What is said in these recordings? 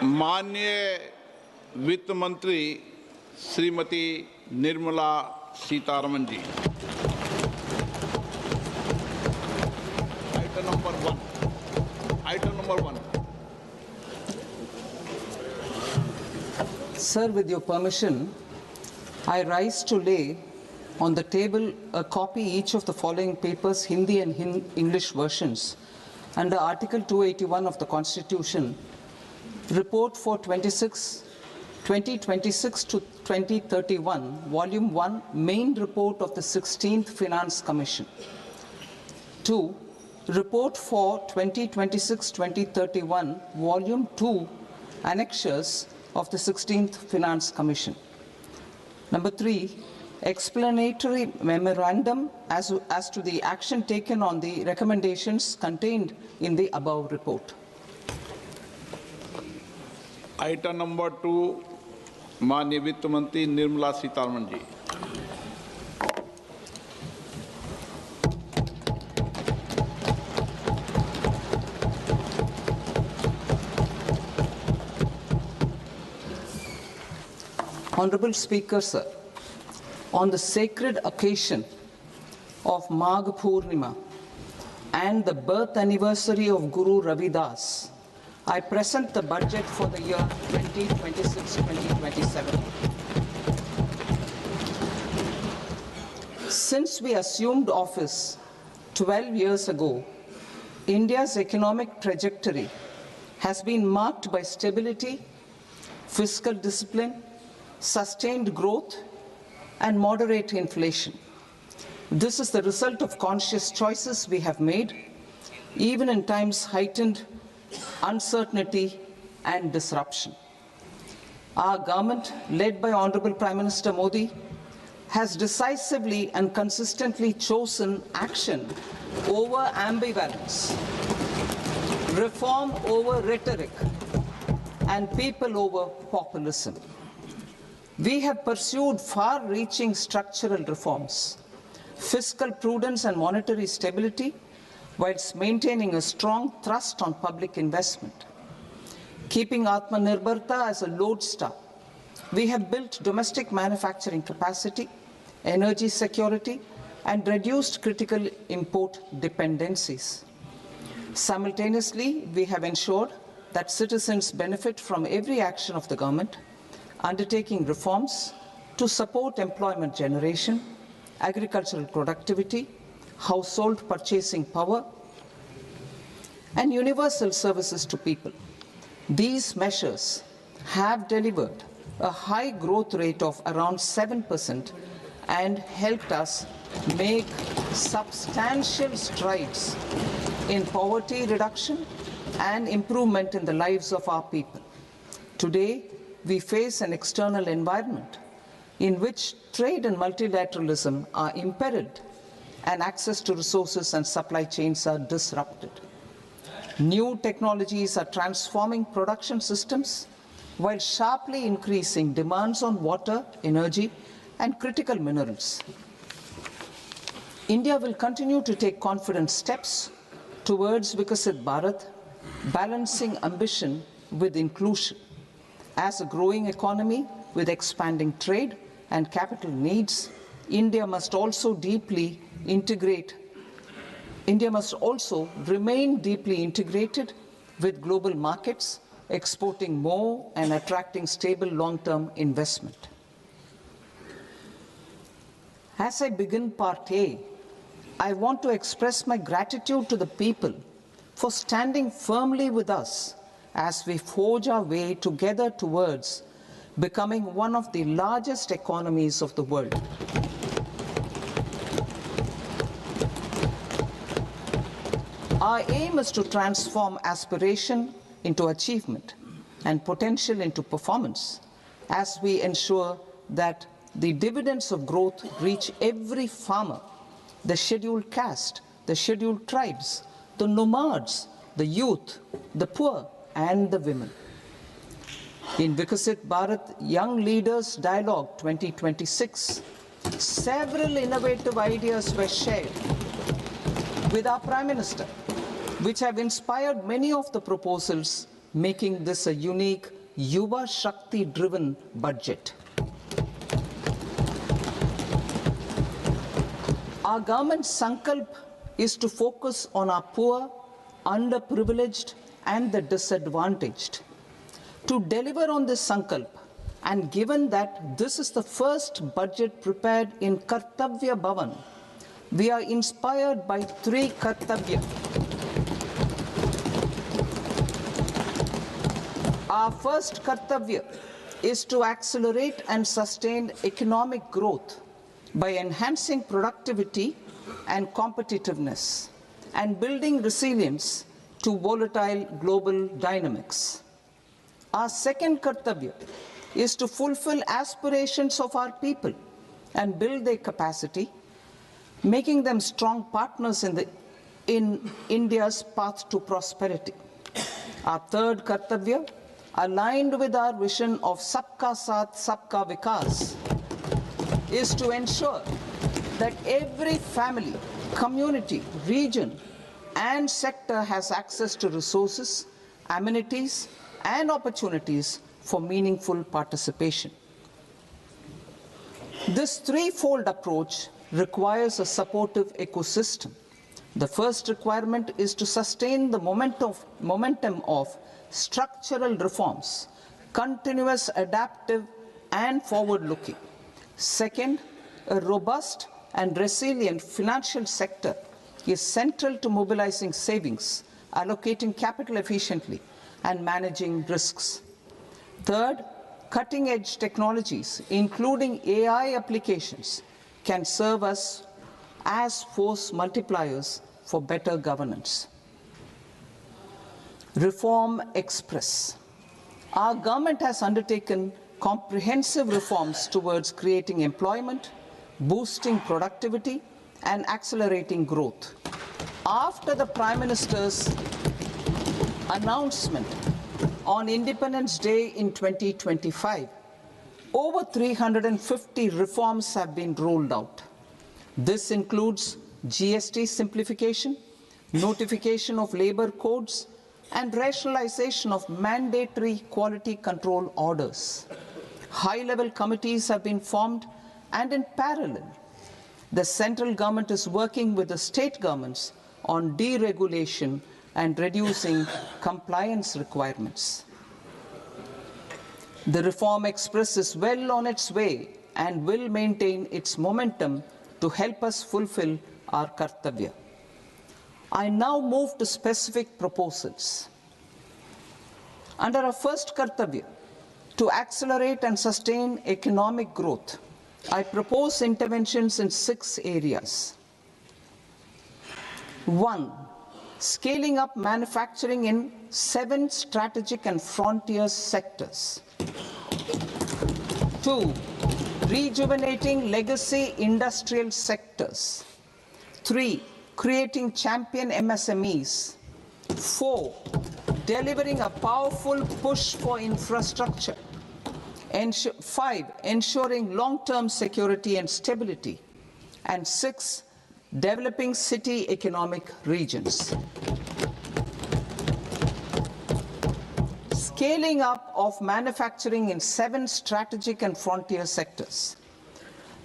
माननीय वित्त मंत्री Shrimati Nirmala Sitharaman ji. Item number one. Sir, with your permission, I rise to lay on the table a copy each of the following papers, Hindi and English versions, under Article 281 of the Constitution, Report for 2026 to 2031, Volume 1, Main Report of the 16th Finance Commission. 2. Report for 2026-2031, Volume 2, Annexures of the 16th Finance Commission. Number 3, explanatory memorandum as to the action taken on the recommendations contained in the above report. Item number 2, माननीय वित्त मंत्री Nirmala Sitharaman ji. Honorable Speaker, sir, on the sacred occasion of Magh Purnima and the birth anniversary of Guru Ravidas, I present the budget for the year 2026-2027. Since we assumed office 12 years ago, India's economic trajectory has been marked by stability, fiscal discipline, sustained growth, and moderate inflation. This is the result of conscious choices we have made, even in times heightened uncertainty and disruption. Our government, led by Honorable Prime Minister Modi, has decisively and consistently chosen action over ambivalence, reform over rhetoric, and people over populism. We have pursued far-reaching structural reforms, fiscal prudence and monetary stability, whilst maintaining a strong thrust on public investment. Keeping Atmanirbharta as a lodestar, we have built domestic manufacturing capacity, energy security, and reduced critical import dependencies. Simultaneously, we have ensured that citizens benefit from every action of the government, undertaking reforms to support employment generation, agricultural productivity, household purchasing power, and universal services to people. These measures have delivered a high growth rate of around 7% and helped us make substantial strides in poverty reduction and improvement in the lives of our people. Today, we face an external environment in which trade and multilateralism are imperiled and access to resources and supply chains are disrupted. New technologies are transforming production systems while sharply increasing demands on water, energy, and critical minerals. India will continue to take confident steps towards Vikasit Bharat, balancing ambition with inclusion. As a growing economy with expanding trade and capital needs, India must also remain deeply integrated with global markets, exporting more and attracting stable long-term investment. As I begin Part A, I want to express my gratitude to the people for standing firmly with us as we forge our way together towards becoming one of the largest economies of the world. Our aim is to transform aspiration into achievement and potential into performance as we ensure that the dividends of growth reach every farmer, the scheduled caste, the scheduled tribes, the nomads, the youth, the poor, and the women. In Vikasit Bharat Young Leaders Dialogue 2026, several innovative ideas were shared with our Prime Minister, which have inspired many of the proposals making this a unique Yuva Shakti-driven budget. Our government's sankalp is to focus on our poor, underprivileged, and the disadvantaged. To deliver on this sankalp, and given that this is the first budget prepared in Kartavya Bhavan, we are inspired by three Kartavya. Our first Kartavya is to accelerate and sustain economic growth by enhancing productivity and competitiveness and building resilience to volatile global dynamics. Our second Kartavya is to fulfill aspirations of our people and build their capacity, making them strong partners in India's path to prosperity. Our third Kartavya, aligned with our vision of Sabka Saath, Sabka Vikas, is to ensure that every family, community, region, and sector has access to resources, amenities, and opportunities for meaningful participation. This threefold approach requires a supportive ecosystem. The first requirement is to sustain the momentum of structural reforms, continuous, adaptive, and forward-looking. Second, a robust and resilient financial sector is central to mobilizing savings, allocating capital efficiently, and managing risks. Third, cutting-edge technologies, including AI applications, can serve us as force multipliers for better governance. Reform Express. Our government has undertaken comprehensive reforms towards creating employment, boosting productivity, and accelerating growth. After the Prime Minister's announcement on Independence Day in 2025, over 350 reforms have been rolled out. This includes GST simplification, notification of labor codes, and rationalization of mandatory quality control orders. High-level committees have been formed, and in parallel, the central government is working with the state governments on deregulation and reducing compliance requirements. The Reform Express is well on its way and will maintain its momentum to help us fulfill our Kartavya. I now move to specific proposals. Under our first Kartavya, to accelerate and sustain economic growth, I propose interventions in 6 areas. 1. Scaling up manufacturing in 7 strategic and frontier sectors. 2. Rejuvenating legacy industrial sectors. 3. Creating champion MSMEs. 4. Delivering a powerful push for infrastructure. 5. Ensuring long-term security and stability. And 6. Developing city economic regions. Scaling up of manufacturing in 7 strategic and frontier sectors.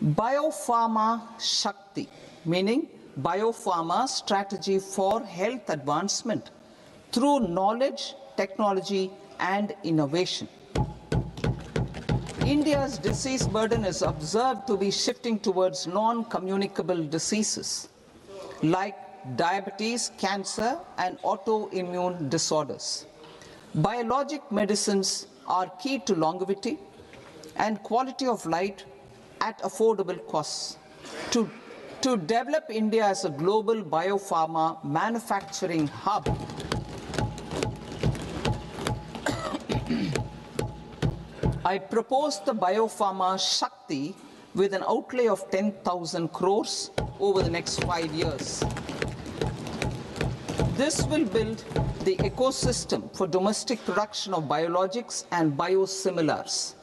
Biopharma Shakti, meaning biopharma strategy for health advancement through knowledge, technology, and innovation. India's disease burden is observed to be shifting towards non-communicable diseases like diabetes, cancer, and autoimmune disorders. Biologic medicines are key to longevity and quality of life at affordable costs. To develop India as a global biopharma manufacturing hub, I propose the Biopharma Shakti with an outlay of 10,000 crores over the next 5 years. This will build the ecosystem for domestic production of biologics and biosimilars.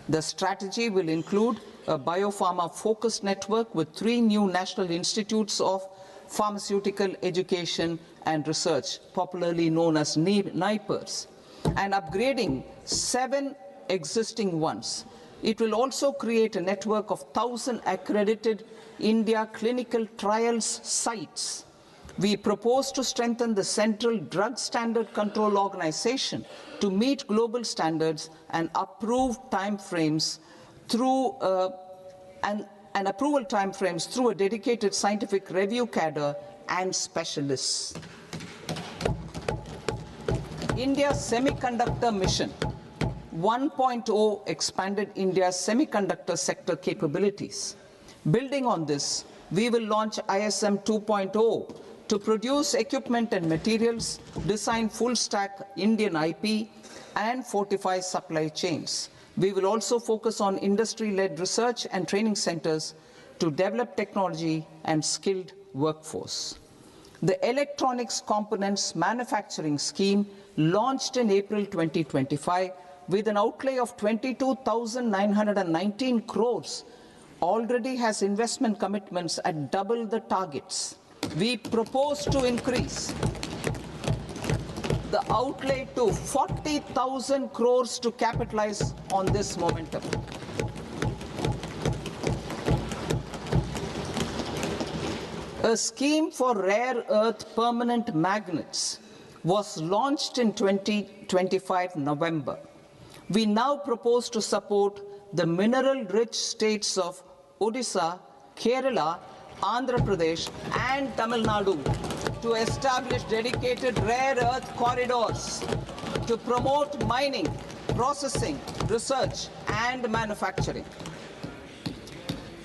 The strategy will include a biopharma-focused network with 3 new national institutes of pharmaceutical education and research, popularly known as NIPERS, and upgrading 7 existing ones. It will also create a network of 1,000 accredited India clinical trials sites. We propose to strengthen the Central Drug Standard Control Organization to meet global standards and approve timeframes through and approval timeframes through a dedicated scientific review cadre and specialists. India's Semiconductor Mission 1.0 expanded India's semiconductor sector capabilities. Building on this, we will launch ISM 2.0 to produce equipment and materials, design full-stack Indian IP, and fortify supply chains. We will also focus on industry-led research and training centers to develop technology and skilled workforce. The Electronics Components Manufacturing Scheme, launched in April 2025 with an outlay of 22,919 crores, already has investment commitments at double the targets. We propose to increase the outlay to 40,000 crores to capitalize on this momentum. A scheme for rare earth permanent magnets was launched in 2025 November. We now propose to support the mineral-rich states of Odisha, Kerala, Andhra Pradesh, and Tamil Nadu to establish dedicated rare earth corridors to promote mining, processing, research, and manufacturing.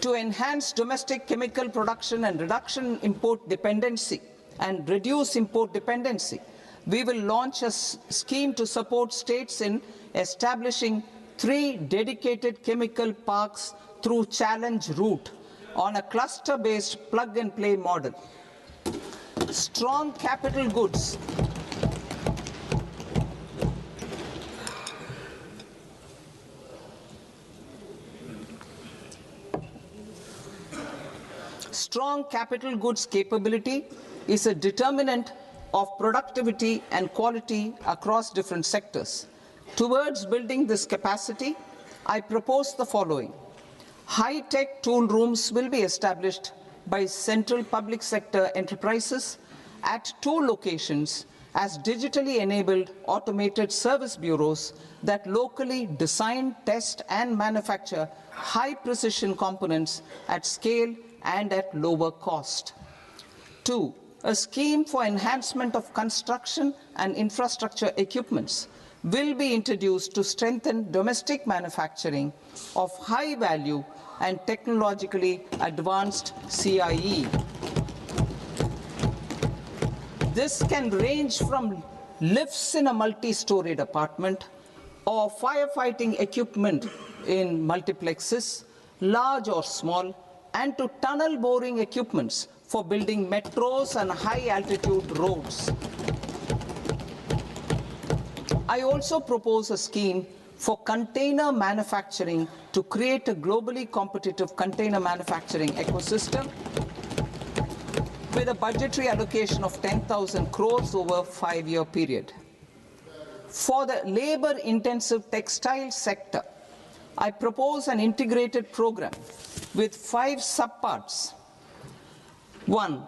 To enhance domestic chemical production and reduction import dependency and reduce import dependency, we will launch a scheme to support states in establishing 3 dedicated chemical parks through challenge route on a cluster-based plug-and-play model. Strong capital goods. Strong capital goods capability is a determinant of productivity and quality across different sectors. Towards building this capacity, I propose the following. High-tech tool rooms will be established by central public sector enterprises at 2 locations as digitally enabled automated service bureaus that locally design, test, and manufacture high-precision components at scale and at lower cost. 2. A scheme for enhancement of construction and infrastructure equipments will be introduced to strengthen domestic manufacturing of high value and technologically advanced CIE. This can range from lifts in a multi-storied apartment or firefighting equipment in multiplexes, large or small, and to tunnel boring equipments for building metros and high-altitude roads. I also propose a scheme for container manufacturing to create a globally competitive container manufacturing ecosystem with a budgetary allocation of 10,000 crores over a 5-year period. For the labor-intensive textile sector, I propose an integrated program with 5 subparts. 1.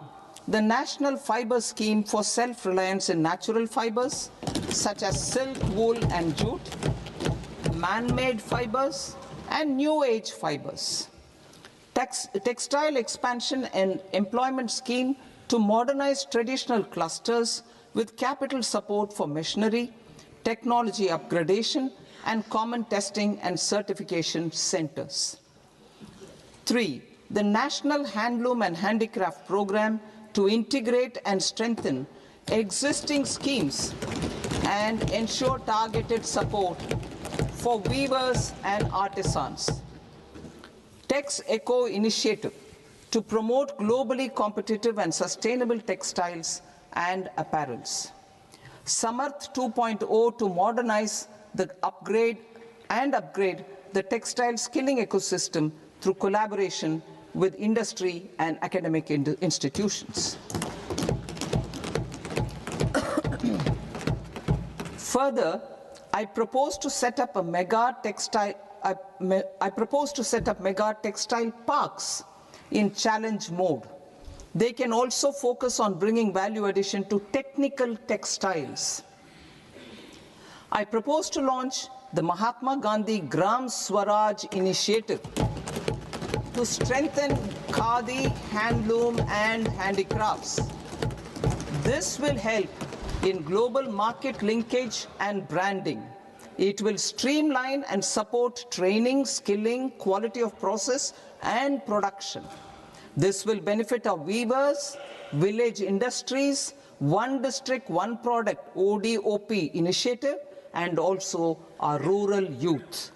The National Fiber Scheme for self-reliance in natural fibers, such as silk, wool, and jute, man-made fibers, and new-age fibers. Textile expansion and employment scheme to modernize traditional clusters with capital support for machinery, technology upgradation, and common testing and certification centers. 3. The National Handloom and Handicraft Program to integrate and strengthen existing schemes and ensure targeted support for weavers and artisans. Tex Eco Initiative to promote globally competitive and sustainable textiles and apparels. Samarth 2.0 to modernize the upgrade the textile skilling ecosystem through collaboration with industry and academic institutions. Further, I propose to set up mega textile parks in challenge mode. They can also focus on bringing value addition to technical textiles. I propose to launch the Mahatma Gandhi Gram Swaraj initiative to strengthen khadi, handloom, and handicrafts. This will help in global market linkage and branding. It will streamline and support training, skilling, quality of process, and production. This will benefit our weavers, village industries, One District, One Product ODOP initiative, and also our rural youth.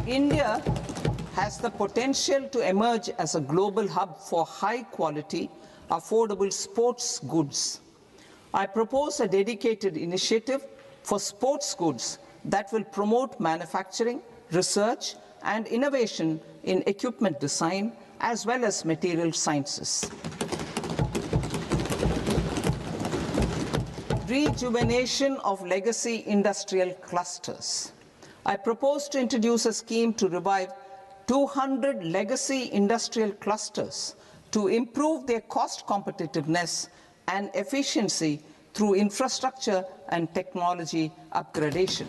India has the potential to emerge as a global hub for high quality, affordable sports goods. I propose a dedicated initiative for sports goods that will promote manufacturing, research, and innovation in equipment design as well as material sciences. Rejuvenation of legacy industrial clusters. I propose to introduce a scheme to revive 200 legacy industrial clusters to improve their cost competitiveness and efficiency through infrastructure and technology upgradation.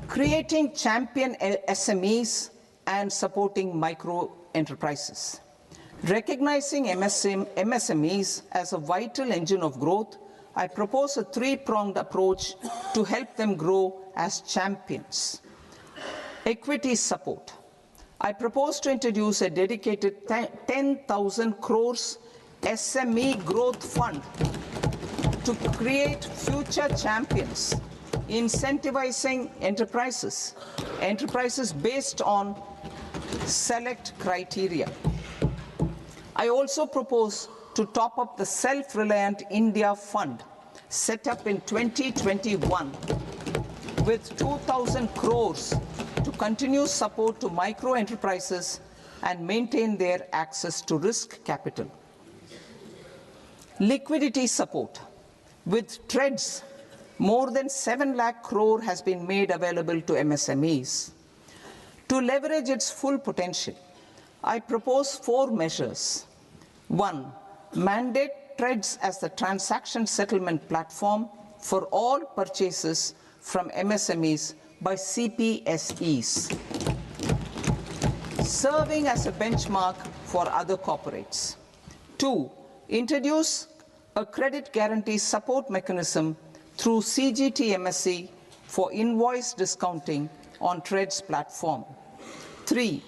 Creating champion SMEs and supporting micro enterprises. Recognizing MSMEs as a vital engine of growth, I propose a three-pronged approach to help them grow as champions. Equity support. I propose to introduce a dedicated 10,000 crores SME growth fund to create future champions, incentivizing enterprises based on select criteria. I also propose to top up the Self-Reliant India Fund set up in 2021 with 2,000 crores to continue support to micro enterprises and maintain their access to risk capital. Liquidity support. With TREDS, more than 7 lakh crore has been made available to MSMEs. To leverage its full potential, I propose 4 measures. 1. Mandate TREDS as the transaction settlement platform for all purchases from MSMEs by CPSEs, serving as a benchmark for other corporates. 2. Introduce a credit guarantee support mechanism through CGTMSE for invoice discounting on TREDS platform. 3.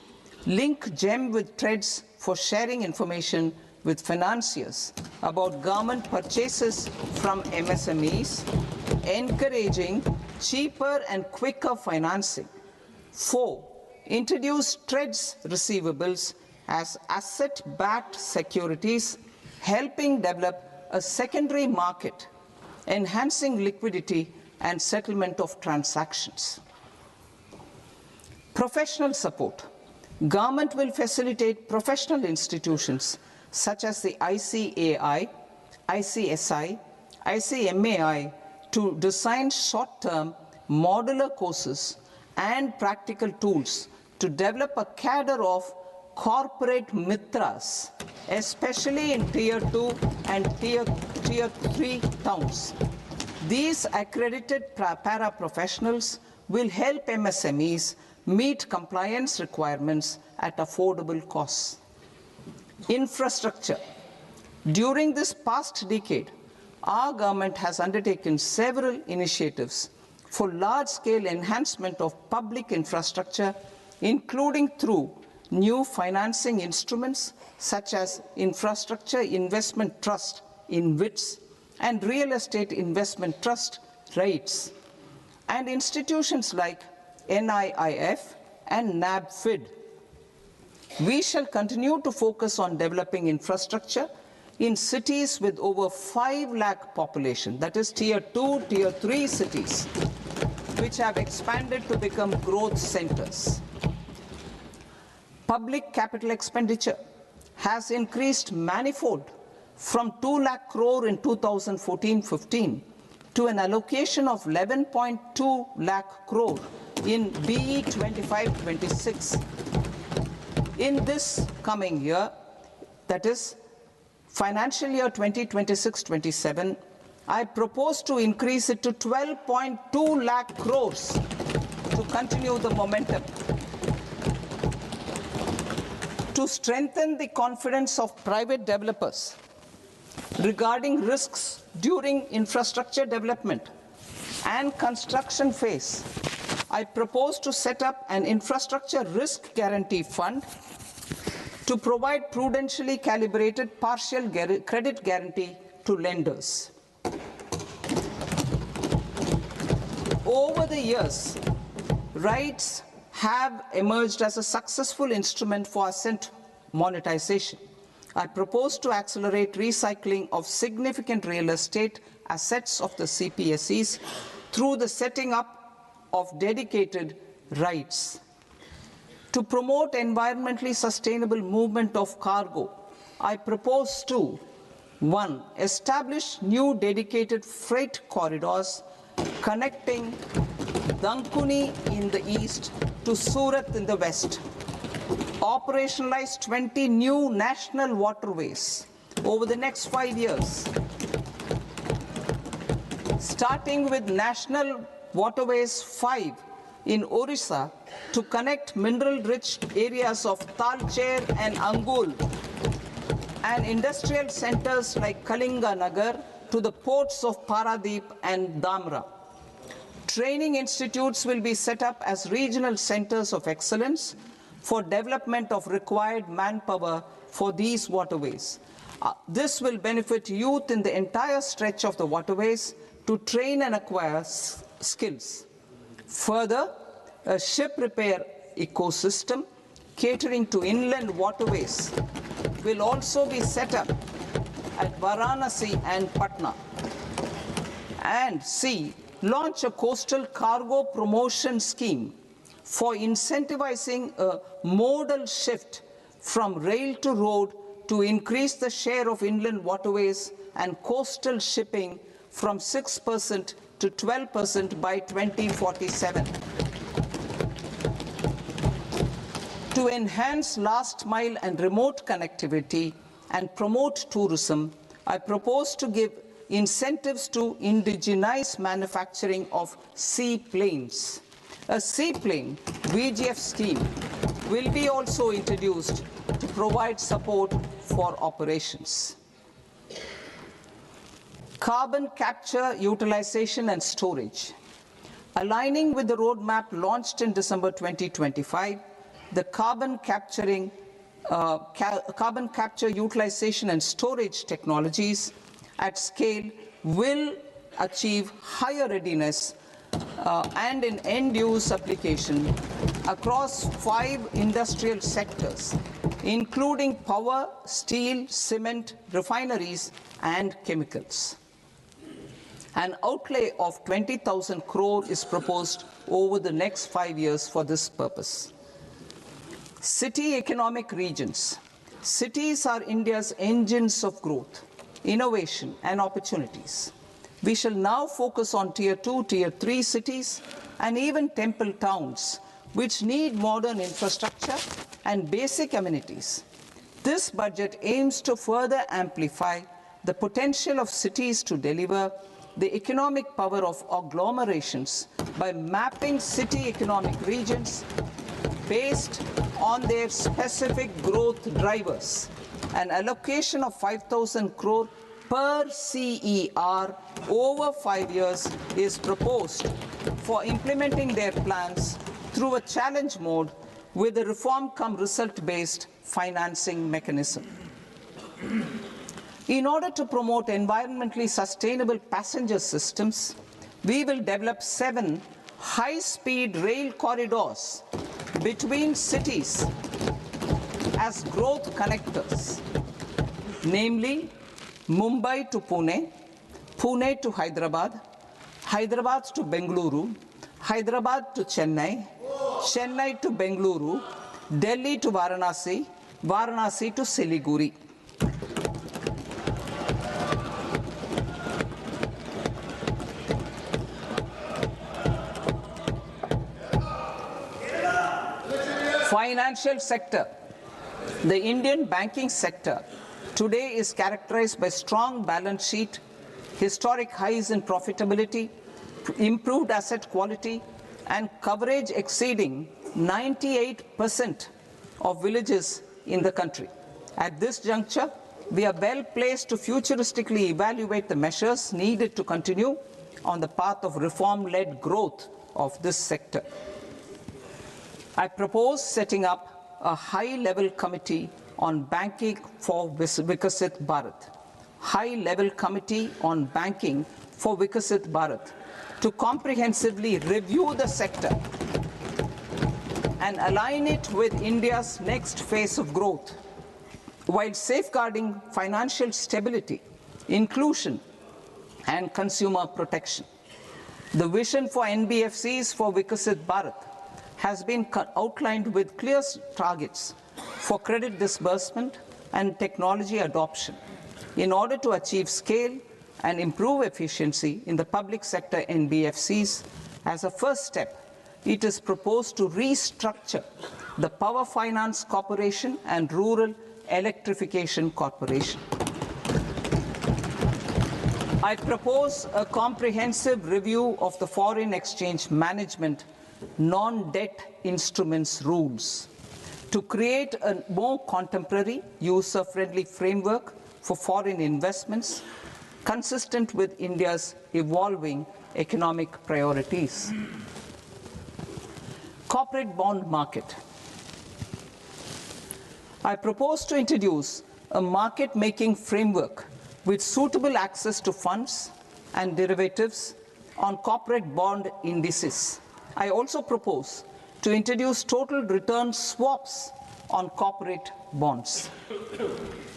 Link GEM with TREDS for sharing information with financiers about government purchases from MSMEs, encouraging cheaper and quicker financing. 4. Introduce TREDS receivables as asset-backed securities, helping develop a secondary market, enhancing liquidity and settlement of transactions. Professional support. Government will facilitate professional institutions such as the ICAI, ICSI, ICMAI to design short-term modular courses and practical tools to develop a cadre of corporate mitras, especially in Tier 2 and Tier 3 towns. These accredited para-professionals will help MSMEs meet compliance requirements at affordable costs. Infrastructure. During this past decade, our government has undertaken several initiatives for large-scale enhancement of public infrastructure, including through new financing instruments such as Infrastructure Investment Trust (InvITs) and Real Estate Investment Trust (REITs), and institutions like NIIF and NABFID. We shall continue to focus on developing infrastructure in cities with over 5 lakh population, that is Tier 2, Tier 3 cities, which have expanded to become growth centers. Public capital expenditure has increased manifold from 2 lakh crore in 2014-15 to an allocation of 11.2 lakh crore in BE 25-26. In this coming year, that is financial year 2026-27, I propose to increase it to 12.2 lakh crores to continue the momentum. To strengthen the confidence of private developers regarding risks during infrastructure development and construction phase, I propose to set up an infrastructure risk guarantee fund to provide prudentially calibrated partial credit guarantee to lenders. Over the years, RITES have emerged as a successful instrument for asset monetization. I propose to accelerate recycling of significant real estate assets of the CPSEs through the setting up of dedicated RITES. To promote environmentally sustainable movement of cargo, I propose to 1. Establish new dedicated freight corridors connecting Dankuni in the east to Surat in the west. Operationalize 20 new national waterways over the next 5 years, starting with National Waterways 5 in Orissa to connect mineral-rich areas of Talcher and Angul and industrial centers like Kalinga Nagar to the ports of Paradeep and Dhamra. Training institutes will be set up as regional centers of excellence for development of required manpower for these waterways. This will benefit youth in the entire stretch of the waterways to train and acquire skills. Further, a ship repair ecosystem catering to inland waterways will also be set up at Varanasi and Patna. And C, launch a coastal cargo promotion scheme for incentivizing a modal shift from rail to road to increase the share of inland waterways and coastal shipping from 6% to 12% by 2047. To enhance last mile and remote connectivity and promote tourism, I propose to give incentives to indigenize manufacturing of seaplanes. A seaplane VGF scheme will be also introduced to provide support for operations. Carbon capture, utilization and storage. Aligning with the roadmap launched in December 2025, the carbon capture, utilization and storage technologies at scale will achieve higher readiness and in end-use application across 5 industrial sectors, including power, steel, cement, refineries, and chemicals. An outlay of 20,000 crore is proposed over the next 5 years for this purpose. City economic regions. Cities are India's engines of growth, innovation, and opportunities. We shall now focus on Tier 2, Tier 3 cities, and even temple towns, which need modern infrastructure and basic amenities. This budget aims to further amplify the potential of cities to deliver the economic power of agglomerations by mapping city economic regions based on their specific growth drivers. An allocation of 5,000 crore per CER over 5 years is proposed for implementing their plans through a challenge mode with a reform-cum-result-based financing mechanism. In order to promote environmentally sustainable passenger systems, we will develop 7 high-speed rail corridors between cities as growth connectors, namely Mumbai to Pune, Pune to Hyderabad, Hyderabad to Bengaluru, Hyderabad to Chennai, Chennai to Bengaluru, Delhi to Varanasi, Varanasi to Siliguri. Financial sector. The Indian banking sector today is characterized by strong balance sheet, historic highs in profitability, improved asset quality, and coverage exceeding 98% of villages in the country. At this juncture, we are well placed to futuristically evaluate the measures needed to continue on the path of reform-led growth of this sector. I propose setting up a high-level committee on banking for Vikasit Bharat. High-level committee on banking for Vikasit Bharat to comprehensively review the sector and align it with India's next phase of growth, while safeguarding financial stability, inclusion, and consumer protection. The vision for NBFCs for Vikasit Bharat has been outlined with clear targets for credit disbursement and technology adoption in order to achieve scale and improve efficiency in the public sector NBFCs. As a first step, it is proposed to restructure the Power Finance Corporation and Rural Electrification Corporation. I propose a comprehensive review of the foreign exchange management non-debt instruments rules to create a more contemporary, user-friendly framework for foreign investments consistent with India's evolving economic priorities. Corporate bond market. I propose to introduce a market-making framework with suitable access to funds and derivatives on corporate bond indices. I also propose to introduce total return swaps on corporate bonds.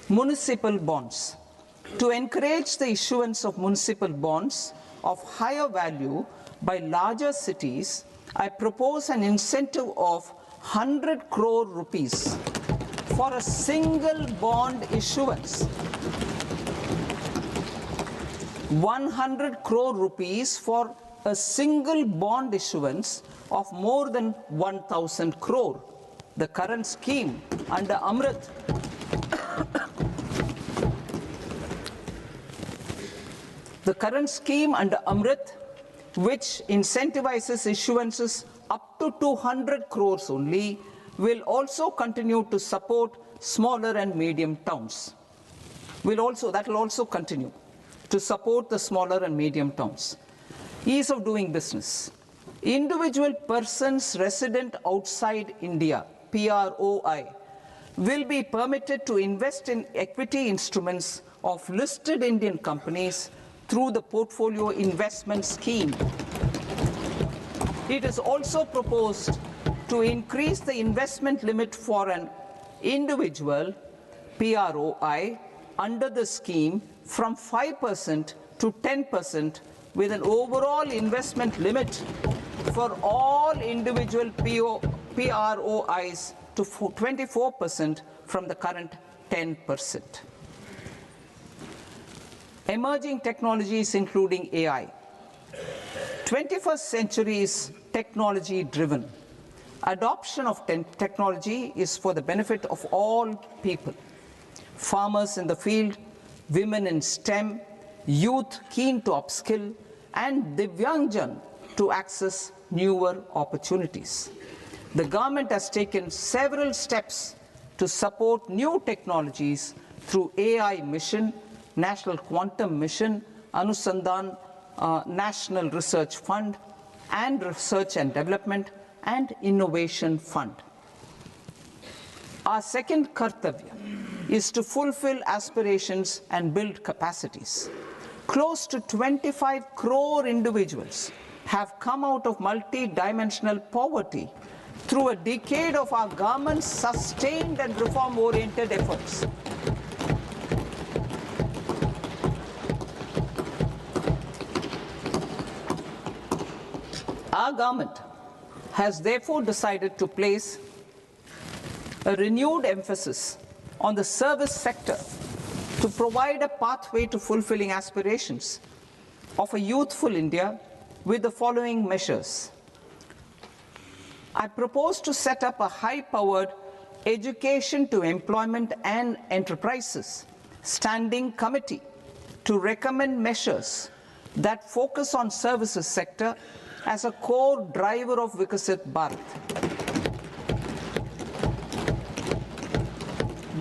Municipal bonds. To encourage the issuance of municipal bonds of higher value by larger cities, I propose an incentive of 100 crore rupees for a single bond issuance. 100 crore rupees for a single bond issuance of more than 1,000 crore. The current scheme under Amrit which incentivizes issuances up to 200 crores only, will also continue to support smaller and medium towns. That will also continue to support the smaller and medium towns. Ease of doing business. Individual persons resident outside India, PROI, will be permitted to invest in equity instruments of listed Indian companies through the Portfolio Investment Scheme. It is also proposed to increase the investment limit for an individual PROI under the scheme from 5% to 10%, with an overall investment limit for all individual PROIs to 24% from the current 10%. Emerging technologies including AI. 21st century is technology-driven. Adoption of technology is for the benefit of all people. Farmers in the field, women in STEM, youth keen to upskill, and Divyangjan to access newer opportunities. The government has taken several steps to support new technologies through AI Mission, National Quantum Mission, Anusandhan National Research Fund, and Research and Development and Innovation Fund. Our second kartavya is to fulfill aspirations and build capacities. Close to 25 crore individuals have come out of multi-dimensional poverty through a decade of our government's sustained and reform-oriented efforts. Our government has therefore decided to place a renewed emphasis on the service sector to provide a pathway to fulfilling aspirations of a youthful India with the following measures. I propose to set up a high-powered Education to Employment and Enterprises Standing Committee to recommend measures that focus on services sector as a core driver of Viksit Bharat.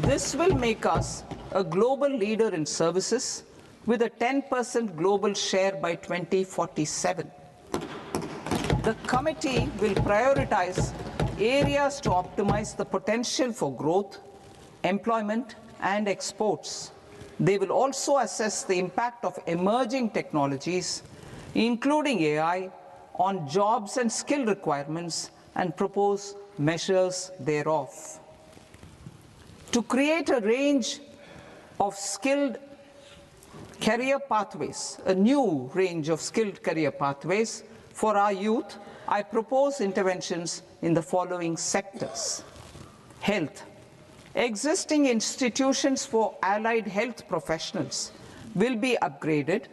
This will make us a global leader in services with a 10% global share by 2047. The committee will prioritize areas to optimize the potential for growth, employment, and exports. They will also assess the impact of emerging technologies, including AI, on jobs and skill requirements and propose measures thereof. To create a range of skilled career pathways, a new range of skilled career pathways for our youth, I propose interventions in the following sectors. Health. Existing institutions for allied health professionals will be upgraded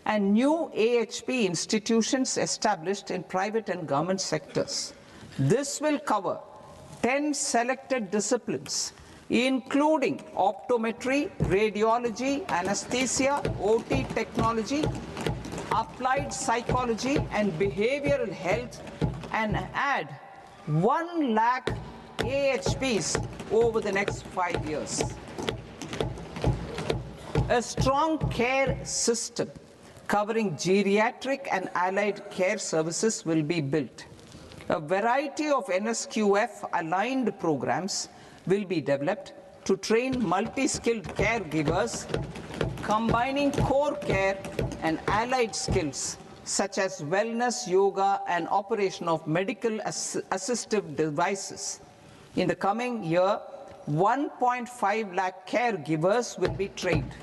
and new AHP institutions established in private and government sectors. This will cover 10 selected disciplines, including optometry, radiology, anesthesia, OT technology, applied psychology, and behavioral health, and add 1 lakh AHPs over the next 5 years. A strong care system covering geriatric and allied care services will be built. A variety of NSQF-aligned programs will be developed to train multi-skilled caregivers, combining core care and allied skills such as wellness, yoga, and operation of medical assistive devices. In the coming year, 1.5 lakh caregivers will be trained.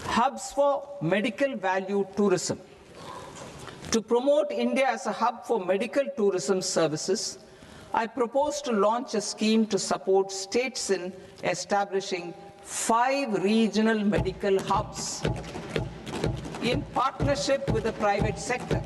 Hubs for medical value tourism. To promote India as a hub for medical tourism services, I propose to launch a scheme to support states in establishing 5 regional medical hubs in partnership with the private sector.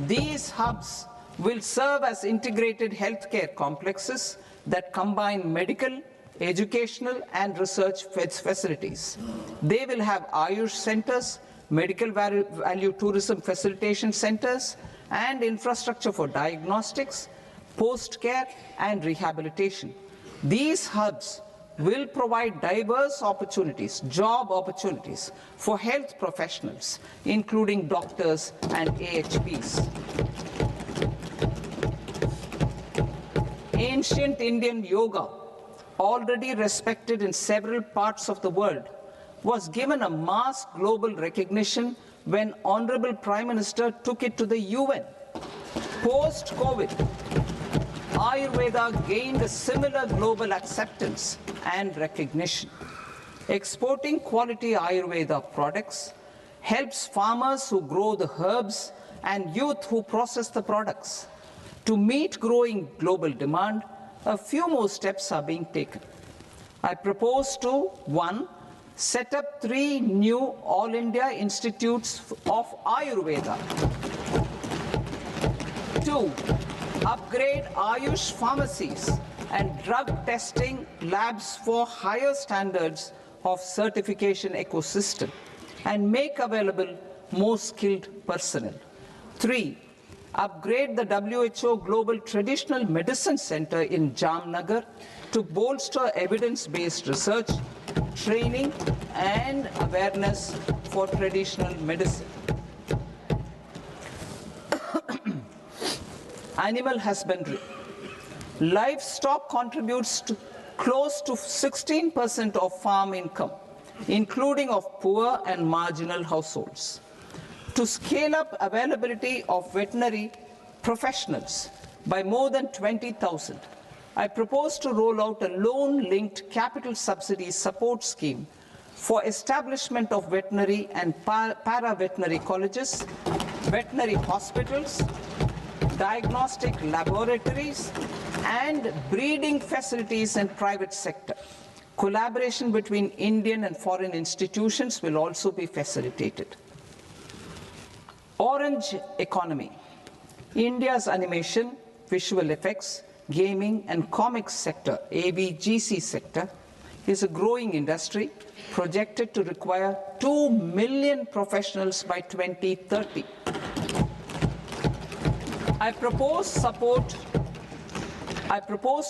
These hubs will serve as integrated healthcare complexes that combine medical, educational, and research facilities. They will have Ayush centers, medical value tourism facilitation centers, and infrastructure for diagnostics, post-care, and rehabilitation. These hubs will provide diverse opportunities, job opportunities for health professionals, including doctors and AHPs. Ancient Indian yoga, already respected in several parts of the world, was given a mass global recognition when Honorable Prime Minister took it to the UN. Post-COVID, Ayurveda gained a similar global acceptance and recognition. Exporting quality Ayurveda products helps farmers who grow the herbs and youth who process the products. To meet growing global demand, a few more steps are being taken. I propose to, 1, set up 3 new All India Institutes of Ayurveda. 2, upgrade Ayush pharmacies and drug testing labs for higher standards of certification ecosystem and make available more skilled personnel. 3, upgrade the WHO Global Traditional Medicine Center in Jamnagar to bolster evidence-based research, training, and awareness for traditional medicine. Animal husbandry. Livestock contributes to close to 16% of farm income, including of poor and marginal households. To scale up availability of veterinary professionals by more than 20,000, I propose to roll out a loan-linked capital subsidy support scheme for establishment of veterinary and para-veterinary colleges, veterinary hospitals, diagnostic laboratories, and breeding facilities in private sector. Collaboration between Indian and foreign institutions will also be facilitated. Orange economy. India's animation, visual effects, gaming and comics sector, ABGC sector, is a growing industry projected to require 2 million professionals by 2030. I propose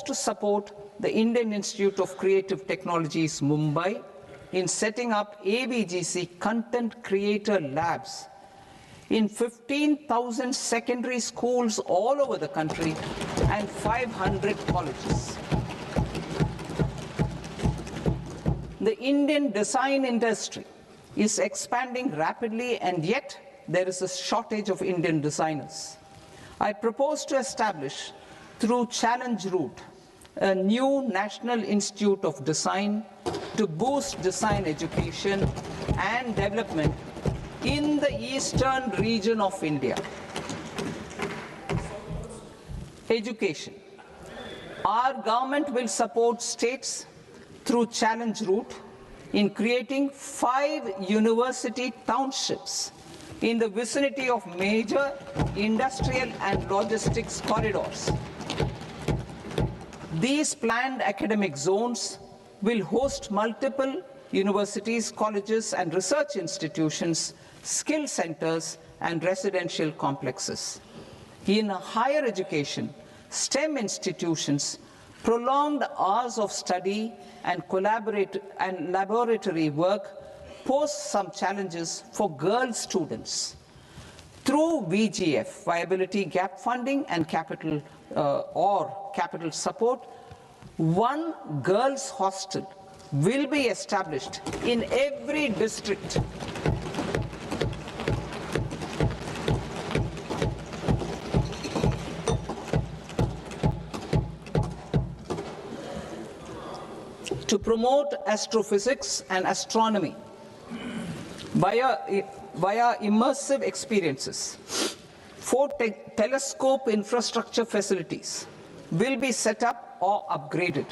to support the Indian Institute of Creative Technologies, Mumbai, in setting up ABGC content creator labs in 15,000 secondary schools all over the country and 500 colleges. The Indian design industry is expanding rapidly, and yet there is a shortage of Indian designers. I propose to establish, through Challenge Route, a new National Institute of Design to boost design education and development in the eastern region of India. Education. Our government will support states through Challenge Route in creating 5 university townships in the vicinity of major industrial and logistics corridors. These planned academic zones will host multiple universities, colleges, and research institutions, skill centers, and residential complexes. In higher education, STEM institutions, prolonged hours of study and laboratory work pose some challenges for girl students. Through VGF, Viability Gap Funding and capital support, one girls' hostel will be established in every district. To promote astrophysics and astronomy via immersive experiences, 4 telescope infrastructure facilities will be set up or upgraded.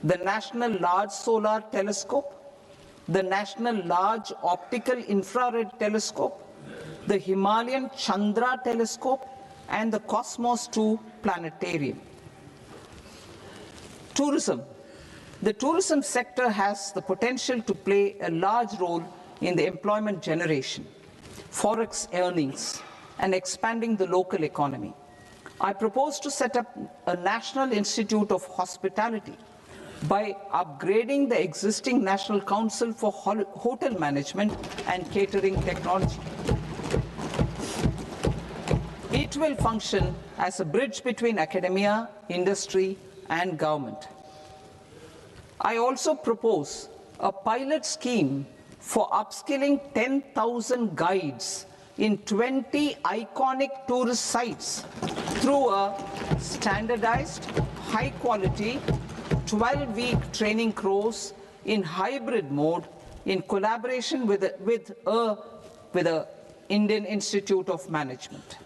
The National Large Solar Telescope, the National Large Optical Infrared Telescope, the Himalayan Chandra Telescope, and the Cosmos 2 Planetarium. Tourism. The tourism sector has the potential to play a large role in the employment generation, forex earnings, and expanding the local economy. I propose to set up a National Institute of Hospitality by upgrading the existing National Council for Hotel Management and Catering Technology. It will function as a bridge between academia, industry, and government. I also propose a pilot scheme for upskilling 10,000 guides in 20 iconic tourist sites through a standardized, high-quality, 12-week training course in hybrid mode in collaboration with the Indian Institute of Management.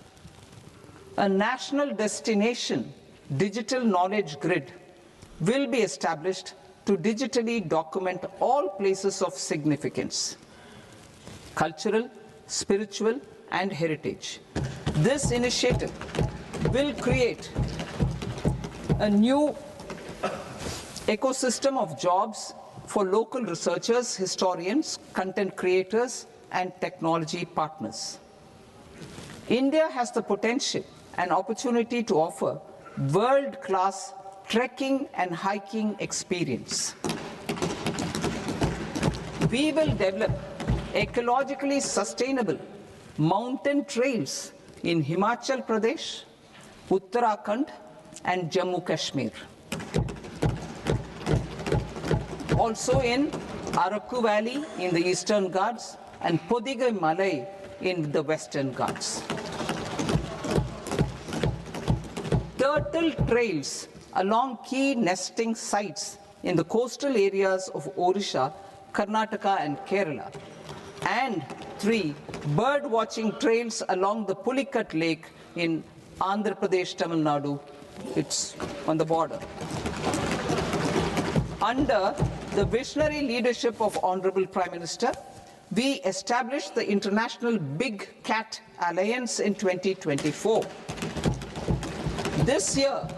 A national destination digital knowledge grid will be established to digitally document all places of significance, cultural, spiritual, and heritage. This initiative will create a new ecosystem of jobs for local researchers, historians, content creators, and technology partners. India has the potential and opportunity to offer world-class trekking and hiking experience. We will develop ecologically sustainable mountain trails in Himachal Pradesh, Uttarakhand, and Jammu Kashmir. Also in Araku Valley in the Eastern Ghats and Podigai Malai in the Western Ghats. Turtle trails along key nesting sites in the coastal areas of Odisha, Karnataka, and Kerala. And 3 bird watching trails along the Pulikat Lake in Andhra Pradesh, Tamil Nadu. It's on the border. Under the visionary leadership of Honorable Prime Minister, we established the International Big Cat Alliance in 2024. This year,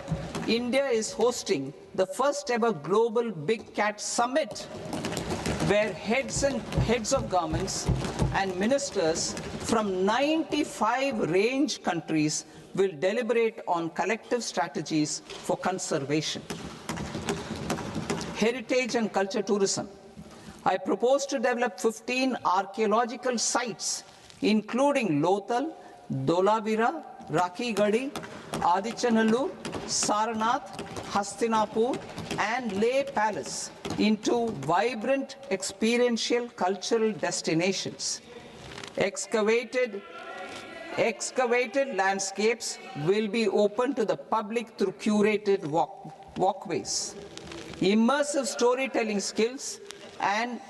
India is hosting the first ever Global Big Cat Summit, where heads of governments and ministers from 95 range countries will deliberate on collective strategies for conservation. Heritage and culture tourism. I propose to develop 15 archaeological sites, including Lothal, Dholavira, Rakhigarhi, Adichanallur, Saranath, Hastinapur, and Leh Palace into vibrant experiential cultural destinations. Excavated landscapes will be open to the public through curated walkways. Immersive storytelling skills and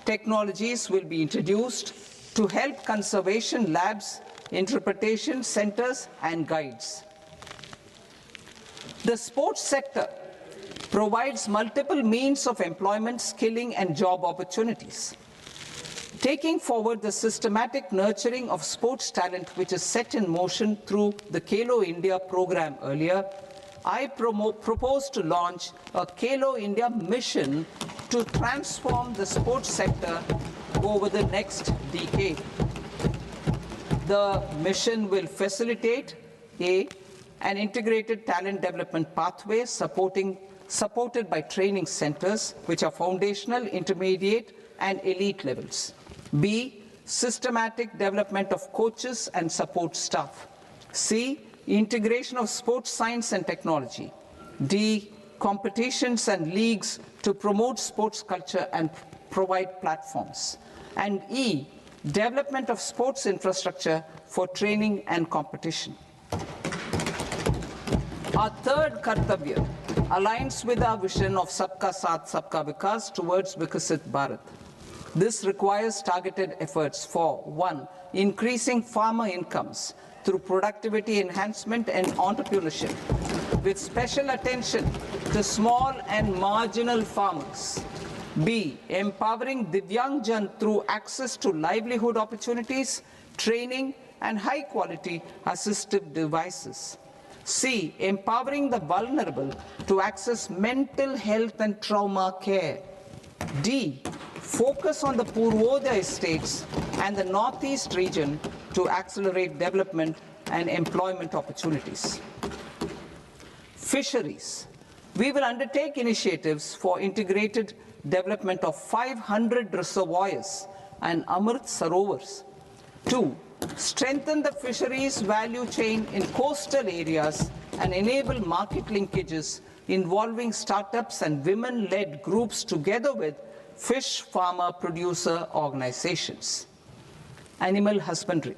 technologies will be introduced to help conservation labs, interpretation centers, and guides. The sports sector provides multiple means of employment, skilling, and job opportunities. Taking forward the systematic nurturing of sports talent, which is set in motion through the Khelo India program earlier, I propose to launch a Khelo India mission to transform the sports sector over the next decade. The mission will facilitate an integrated talent development pathway supported by training centers, which are foundational, intermediate, and elite levels. B, systematic development of coaches and support staff. C, integration of sports science and technology. D, competitions and leagues to promote sports culture and provide platforms. And E, development of sports infrastructure for training and competition. Our third Kartavya aligns with our vision of Sabka Saath, Sabka Vikas towards Vikasit Bharat. This requires targeted efforts for 1, increasing farmer incomes through productivity enhancement and entrepreneurship, with special attention to small and marginal farmers. B, empowering Divyangjan through access to livelihood opportunities, training, and high-quality assistive devices. C, empowering the vulnerable to access mental health and trauma care. D, focus on the Purvodaya states and the Northeast region to accelerate development and employment opportunities. Fisheries. We will undertake initiatives for integrated development of 500 reservoirs and Amrit Sarovars. 2, strengthen the fisheries value chain in coastal areas and enable market linkages involving startups and women-led groups together with fish farmer producer organizations. Animal husbandry.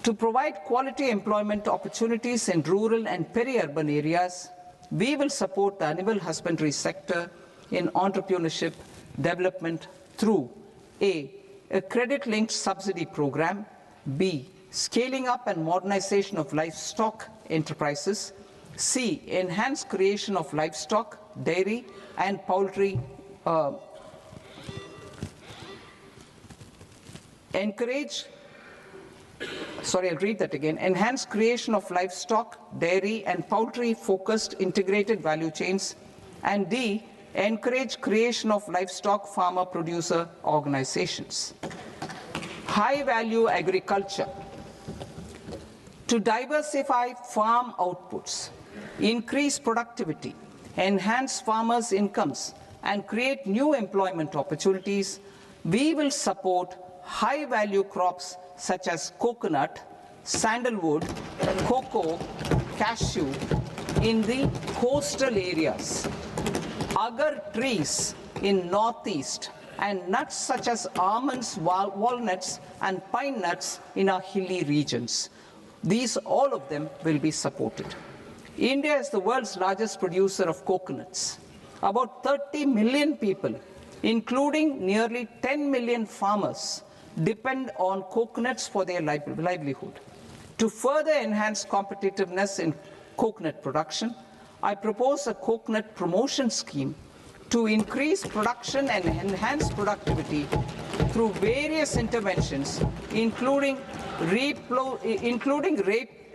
To provide quality employment opportunities in rural and peri-urban areas, we will support the animal husbandry sector in entrepreneurship development through A, credit-linked subsidy program, B, scaling up and modernization of livestock enterprises, C, enhanced creation of livestock, dairy, and poultry, enhanced creation of livestock, dairy, and poultry-focused integrated value chains, and D, encourage creation of livestock farmer-producer organizations. High-value agriculture. To diversify farm outputs, increase productivity, enhance farmers' incomes, and create new employment opportunities, we will support high-value crops such as coconut, sandalwood, cocoa, cashew in the coastal areas, agar trees in northeast, and nuts such as almonds, walnuts, and pine nuts in our hilly regions. These, all of them, will be supported. India is the world's largest producer of coconuts. About 30 million people, including nearly 10 million farmers, depend on coconuts for their livelihood. To further enhance competitiveness in coconut production, I propose a coconut promotion scheme to increase production and enhance productivity through various interventions, including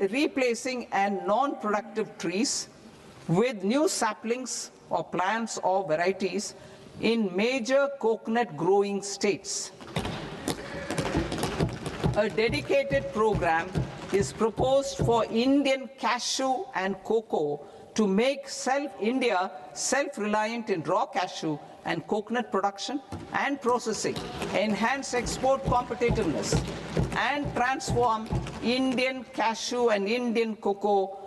replacing and non-productive trees with new saplings or plants or varieties in major coconut growing states. A dedicated program is proposed for Indian cashew and cocoa to make India self-reliant in raw cashew and coconut production and processing, enhance export competitiveness, and transform Indian cashew and Indian cocoa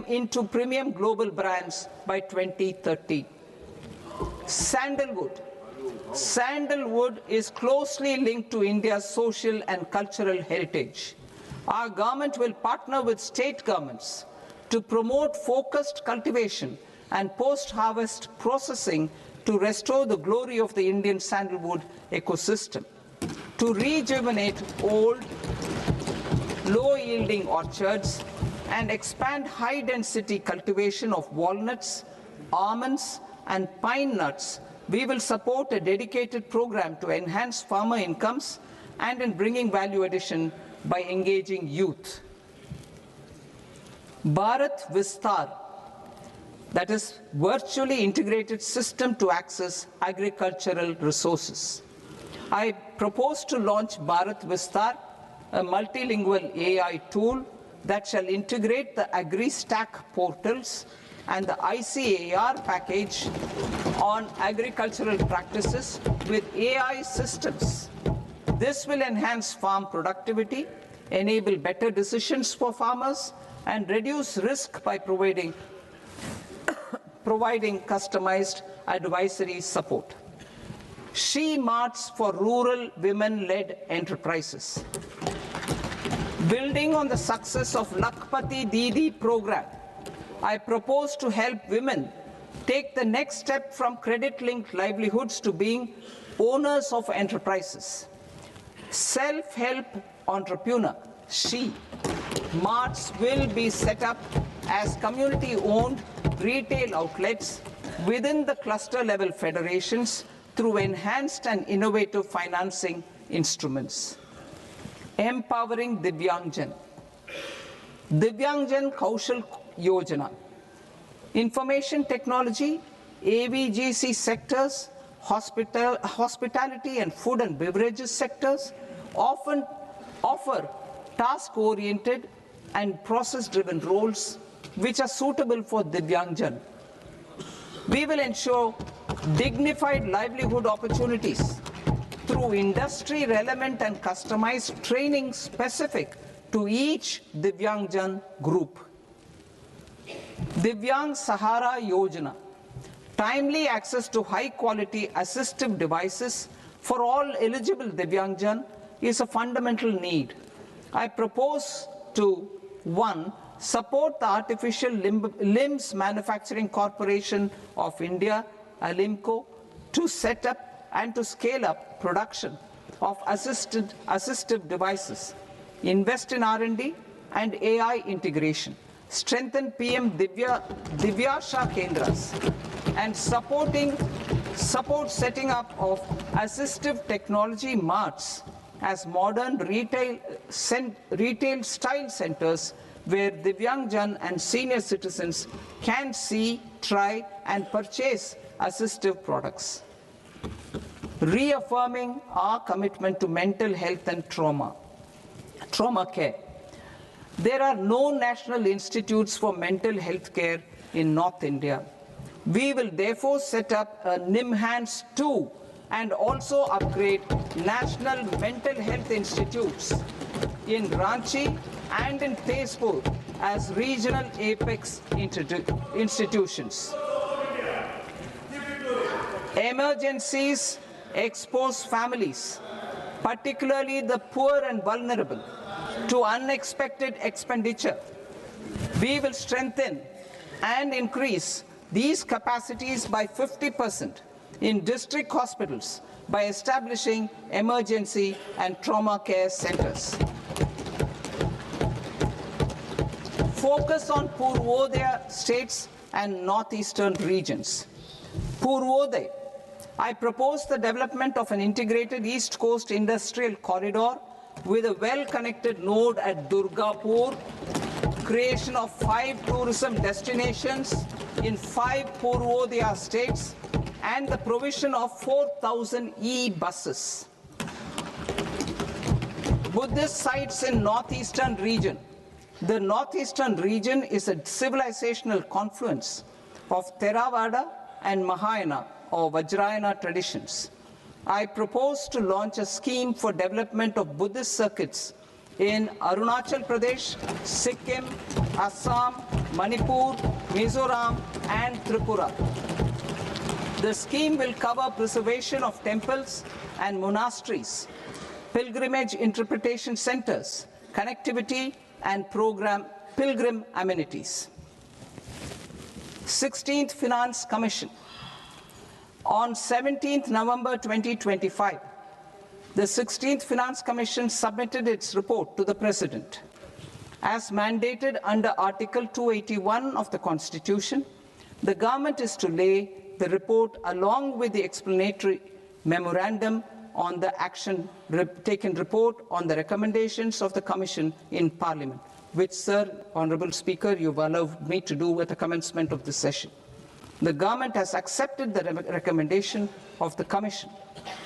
into premium global brands by 2030. Sandalwood. Sandalwood is closely linked to India's social and cultural heritage. Our government will partner with state governments to promote focused cultivation and post-harvest processing to restore the glory of the Indian sandalwood ecosystem, to rejuvenate old, low-yielding orchards, and expand high-density cultivation of walnuts, almonds, and pine nuts. We will support a dedicated program to enhance farmer incomes and in bringing value addition by engaging youth. Bharat Vistar, that is virtually integrated system to access agricultural resources. I propose to launch Bharat Vistar, a multilingual AI tool that shall integrate the AgriStack portals and the ICAR package on agricultural practices with AI systems. This will enhance farm productivity, enable better decisions for farmers, and reduce risk by providing customized advisory support. She Marts for rural women-led enterprises. Building on the success of Lakpati Didi program, I propose to help women take the next step from credit-linked livelihoods to being owners of enterprises. Self-help entrepreneur, She Marts will be set up as community-owned retail outlets within the cluster-level federations through enhanced and innovative financing instruments. Empowering Divyangjan. Divyangjan Kaushal Yojana. Information technology, AVGC sectors, hospitality and food and beverages sectors often offer task-oriented and process-driven roles which are suitable for Divyangjan. We will ensure dignified livelihood opportunities through industry-relevant and customized training specific to each Divyangjan group. Divyang Sahara Yojana. Timely access to high-quality assistive devices for all eligible Divyangjan is a fundamental need. I propose to 1. Support the Artificial Limbs Manufacturing Corporation of India, Alimco, to set up and to scale up production of assistive devices, invest in R&D and AI integration, strengthen PM Divyasha Kendras, and support setting up of assistive technology marts as modern retail style centers where Divyangjan and senior citizens can see, try, and purchase assistive products. Reaffirming our commitment to mental health and trauma care. There are no national institutes for mental health care in North India. We will therefore set up a NIMHANS 2 and also upgrade national mental health institutes in Ranchi and in Tezpur as regional apex institutions. Emergencies expose families, particularly the poor and vulnerable, to unexpected expenditure. We will strengthen and increase these capacities by 50% in district hospitals by establishing emergency and trauma care centers. Focus on Purvodaya states and northeastern regions. Purvodaya. I propose the development of an integrated East Coast industrial corridor with a well-connected node at Durgapur, creation of 5 tourism destinations in 5 Purvodaya states, and the provision of 4,000 e-buses. Buddhist sites in northeastern region. The northeastern region is a civilizational confluence of Theravada and Mahayana or Vajrayana traditions. I propose to launch a scheme for development of Buddhist circuits in Arunachal Pradesh, Sikkim, Assam, Manipur, Mizoram, and Tripura. The scheme will cover preservation of temples and monasteries, pilgrimage interpretation centers, connectivity, and pilgrim amenities. 16th Finance Commission. On 17th November 2025, the 16th Finance Commission submitted its report to the President. As mandated under Article 281 of the Constitution, the government is to lay the report along with the explanatory memorandum on the action taken report on the recommendations of the Commission in Parliament, which, Sir, Honourable Speaker, you've allowed me to do at the commencement of this session. The government has accepted the recommendation of the Commission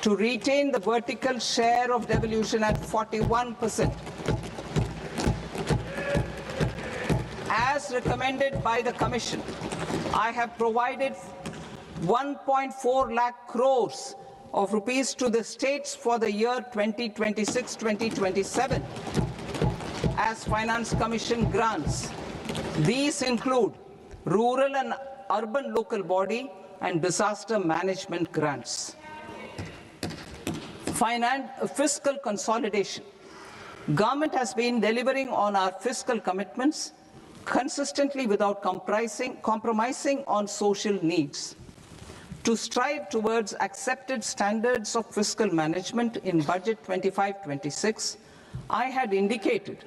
to retain the vertical share of devolution at 41%. As recommended by the Commission, I have provided 1.4 lakh crores of rupees to the states for the year 2026-2027 as Finance Commission grants. These include rural and urban local body and disaster management grants. Fiscal consolidation. Government has been delivering on our fiscal commitments consistently without compromising on social needs. To strive towards accepted standards of fiscal management in Budget 25-26, I had indicated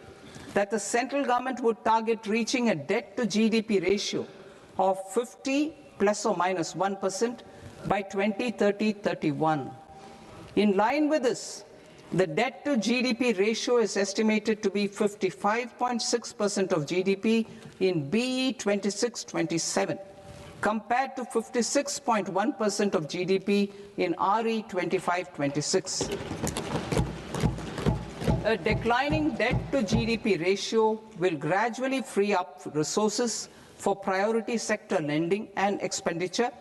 that the central government would target reaching a debt to GDP ratio of 50 plus or minus 1% by 2030-31. In line with this, the debt to GDP ratio is estimated to be 55.6% of GDP in BE 26-27, compared to 56.1% of GDP in RE 25-26. A declining debt to GDP ratio will gradually free up resources for priority sector lending and expenditure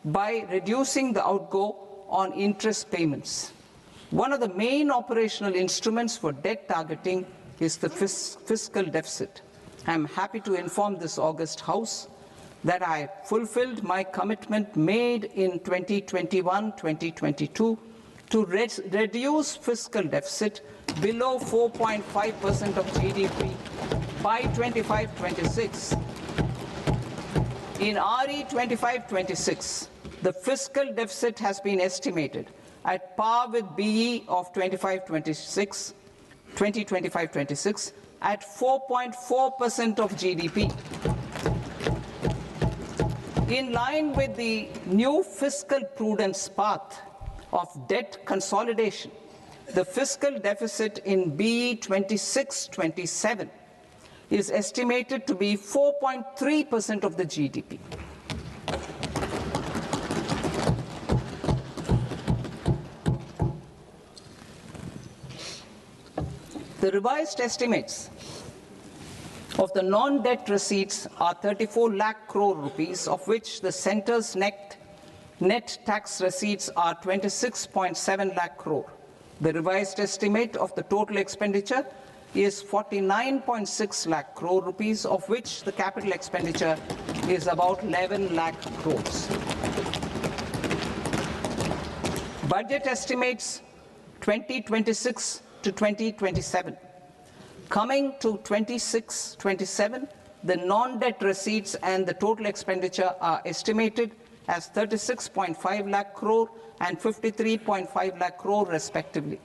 by reducing the outgo on interest payments. One of the main operational instruments for debt targeting is the fiscal deficit. I am happy to inform this august House that I fulfilled my commitment made in 2021-2022 to reduce fiscal deficit below 4.5% of GDP by 25-26. In RE 25-26, the fiscal deficit has been estimated at par with BE of 2025-26 at 4.4% of GDP. In line with the new fiscal prudence path of debt consolidation, the fiscal deficit in BE 26-27 is estimated to be 4.3% of the GDP. The revised estimates of the non-debt receipts are 34 lakh crore rupees, of which the centre's net tax receipts are 26.7 lakh crore. The revised estimate of the total expenditure is 49.6 lakh crore rupees, of which the capital expenditure is about 11 lakh crores. Budget estimates 2026 to 2027. Coming to 26-27, the non-debt receipts and the total expenditure are estimated as 36.5 lakh crore and 53.5 lakh crore respectively.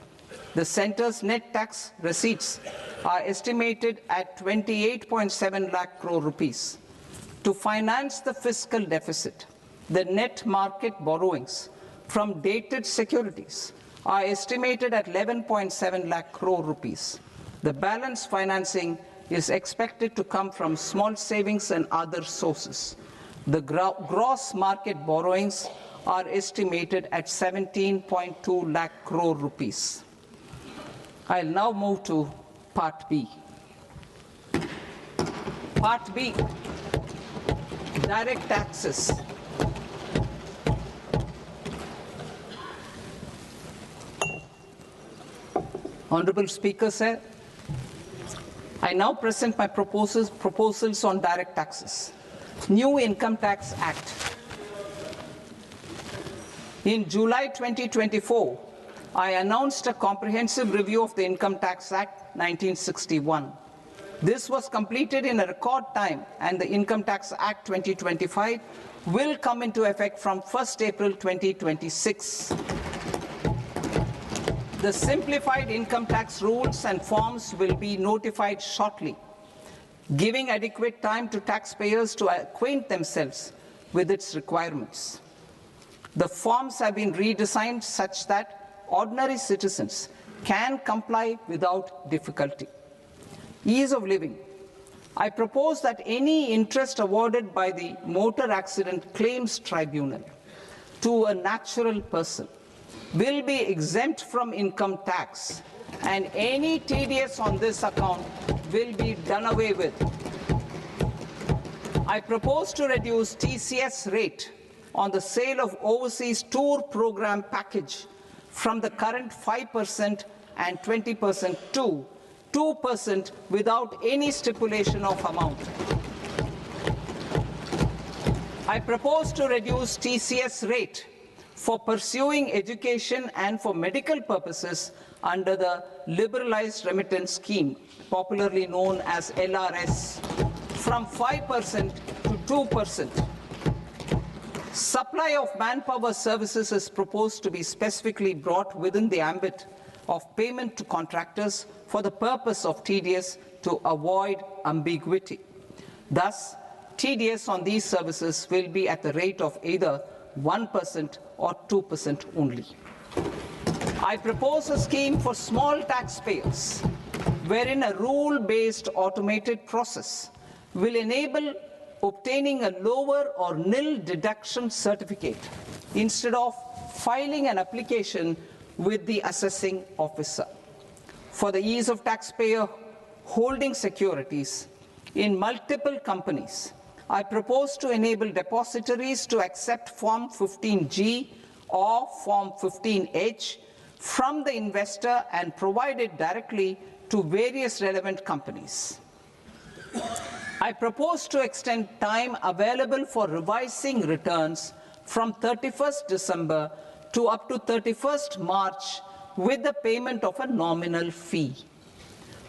The centre's net tax receipts are estimated at 28.7 lakh crore rupees. To finance the fiscal deficit, the net market borrowings from dated securities are estimated at 11.7 lakh crore rupees. The balance financing is expected to come from small savings and other sources. The gross market borrowings are estimated at 17.2 lakh crore rupees. I'll now move to Part B. Part B, direct taxes. Honorable Speaker, sir, I now present my proposals on direct taxes. New Income Tax Act. In July 2024, I announced a comprehensive review of the Income Tax Act 1961. This was completed in a record time, and the Income Tax Act 2025 will come into effect from 1st April 2026. The simplified income tax rules and forms will be notified shortly, giving adequate time to taxpayers to acquaint themselves with its requirements. The forms have been redesigned such that ordinary citizens can comply without difficulty. Ease of living. I propose that any interest awarded by the Motor Accident Claims Tribunal to a natural person will be exempt from income tax, and any TDS on this account will be done away with. I propose to reduce TCS rate on the sale of overseas tour program package from the current 5% and 20% to 2% without any stipulation of amount. I propose to reduce TCS rate for pursuing education and for medical purposes under the Liberalized Remittance Scheme, popularly known as LRS, from 5% to 2%. Supply of manpower services is proposed to be specifically brought within the ambit of payment to contractors for the purpose of TDS to avoid ambiguity. Thus, TDS on these services will be at the rate of either 1% or 2% only. I propose a scheme for small taxpayers, wherein a rule-based automated process will enable obtaining a lower or nil deduction certificate instead of filing an application with the assessing officer. For the ease of taxpayer holding securities in multiple companies, I propose to enable depositories to accept Form 15G or Form 15H from the investor and provide it directly to various relevant companies. I propose to extend time available for revising returns from 31st December to up to 31st March with the payment of a nominal fee.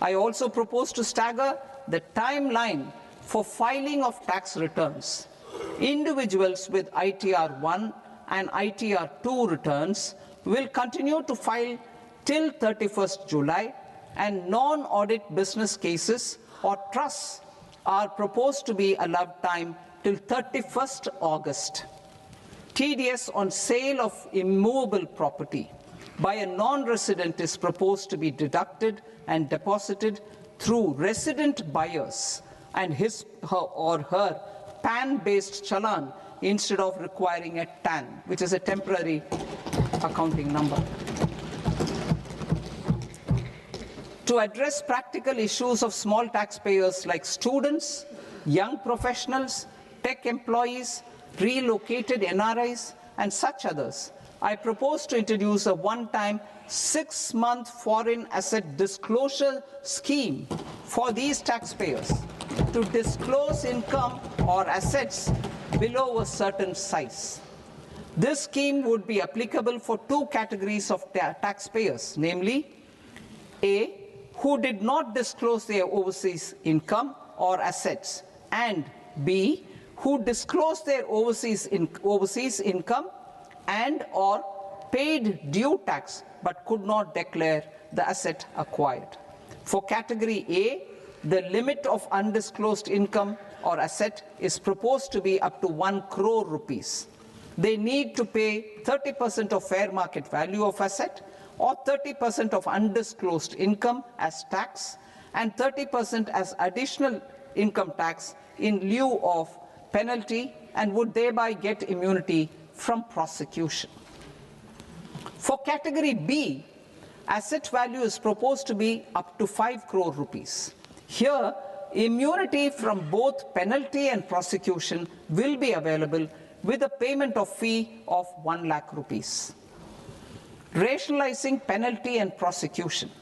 I also propose to stagger the timeline for filing of tax returns. Individuals with ITR 1 and ITR 2 returns will continue to file till 31st July, and non-audit business cases or trusts are proposed to be allowed time till 31st August. TDS on sale of immovable property by a non-resident is proposed to be deducted and deposited through resident buyers and his or her PAN-based challan instead of requiring a TAN, which is a temporary accounting number. To address practical issues of small taxpayers like students, young professionals, tech employees, relocated NRIs, and such others, I propose to introduce a one-time 6-month foreign asset disclosure scheme for these taxpayers to disclose income or assets below a certain size. This scheme would be applicable for two categories of taxpayers, namely, A, who did not disclose their overseas income or assets, and B, who disclosed their overseas income and or paid due tax but could not declare the asset acquired. For category A, the limit of undisclosed income or asset is proposed to be up to 1 crore rupees. they need to pay 30% of fair market value of asset or 30% of undisclosed income as tax and 30% as additional income tax in lieu of penalty, and would thereby get immunity from prosecution. For category B, asset value is proposed to be up to 5 crore rupees. Here, immunity from both penalty and prosecution will be available with a payment of fee of 1 lakh rupees. Rationalizing penalty and prosecution.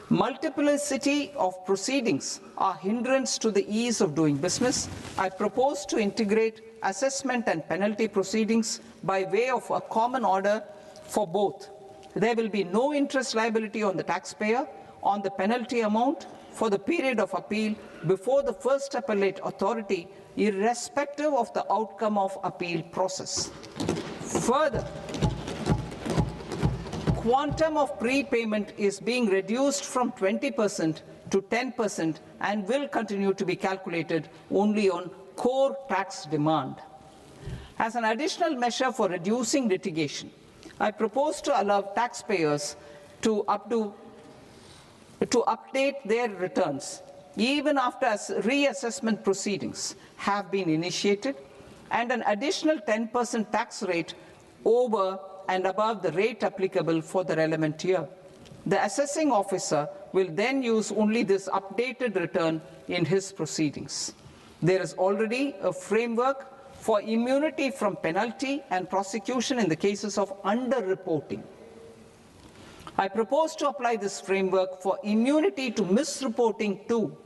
Multiplicity of proceedings are hindrance to the ease of doing business. I propose to integrate assessment and penalty proceedings by way of a common order for both. There will be no interest liability on the taxpayer on the penalty amount for the period of appeal before the first appellate authority, irrespective of the outcome of appeal process. Further, quantum of prepayment is being reduced from 20% to 10% and will continue to be calculated only on core tax demand. As an additional measure for reducing litigation, I propose to allow taxpayers to update their returns even after reassessment proceedings have been initiated, and an additional 10% tax rate over and above the rate applicable for the relevant year. The assessing officer will then use only this updated return in his proceedings. There is already a framework for immunity from penalty and prosecution in the cases of underreporting. I propose to apply this framework for immunity to misreporting too.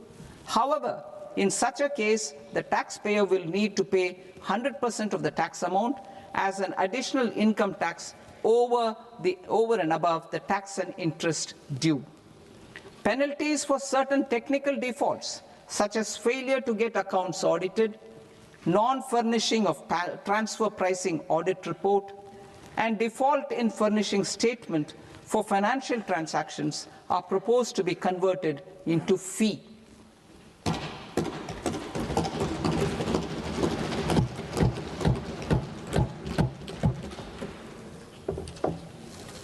However, in such a case, the taxpayer will need to pay 100% of the tax amount as an additional income tax over and above the tax and interest due. Penalties for certain technical defaults, such as failure to get accounts audited, non-furnishing of transfer pricing audit report, and default in furnishing statement for financial transactions, are proposed to be converted into fee.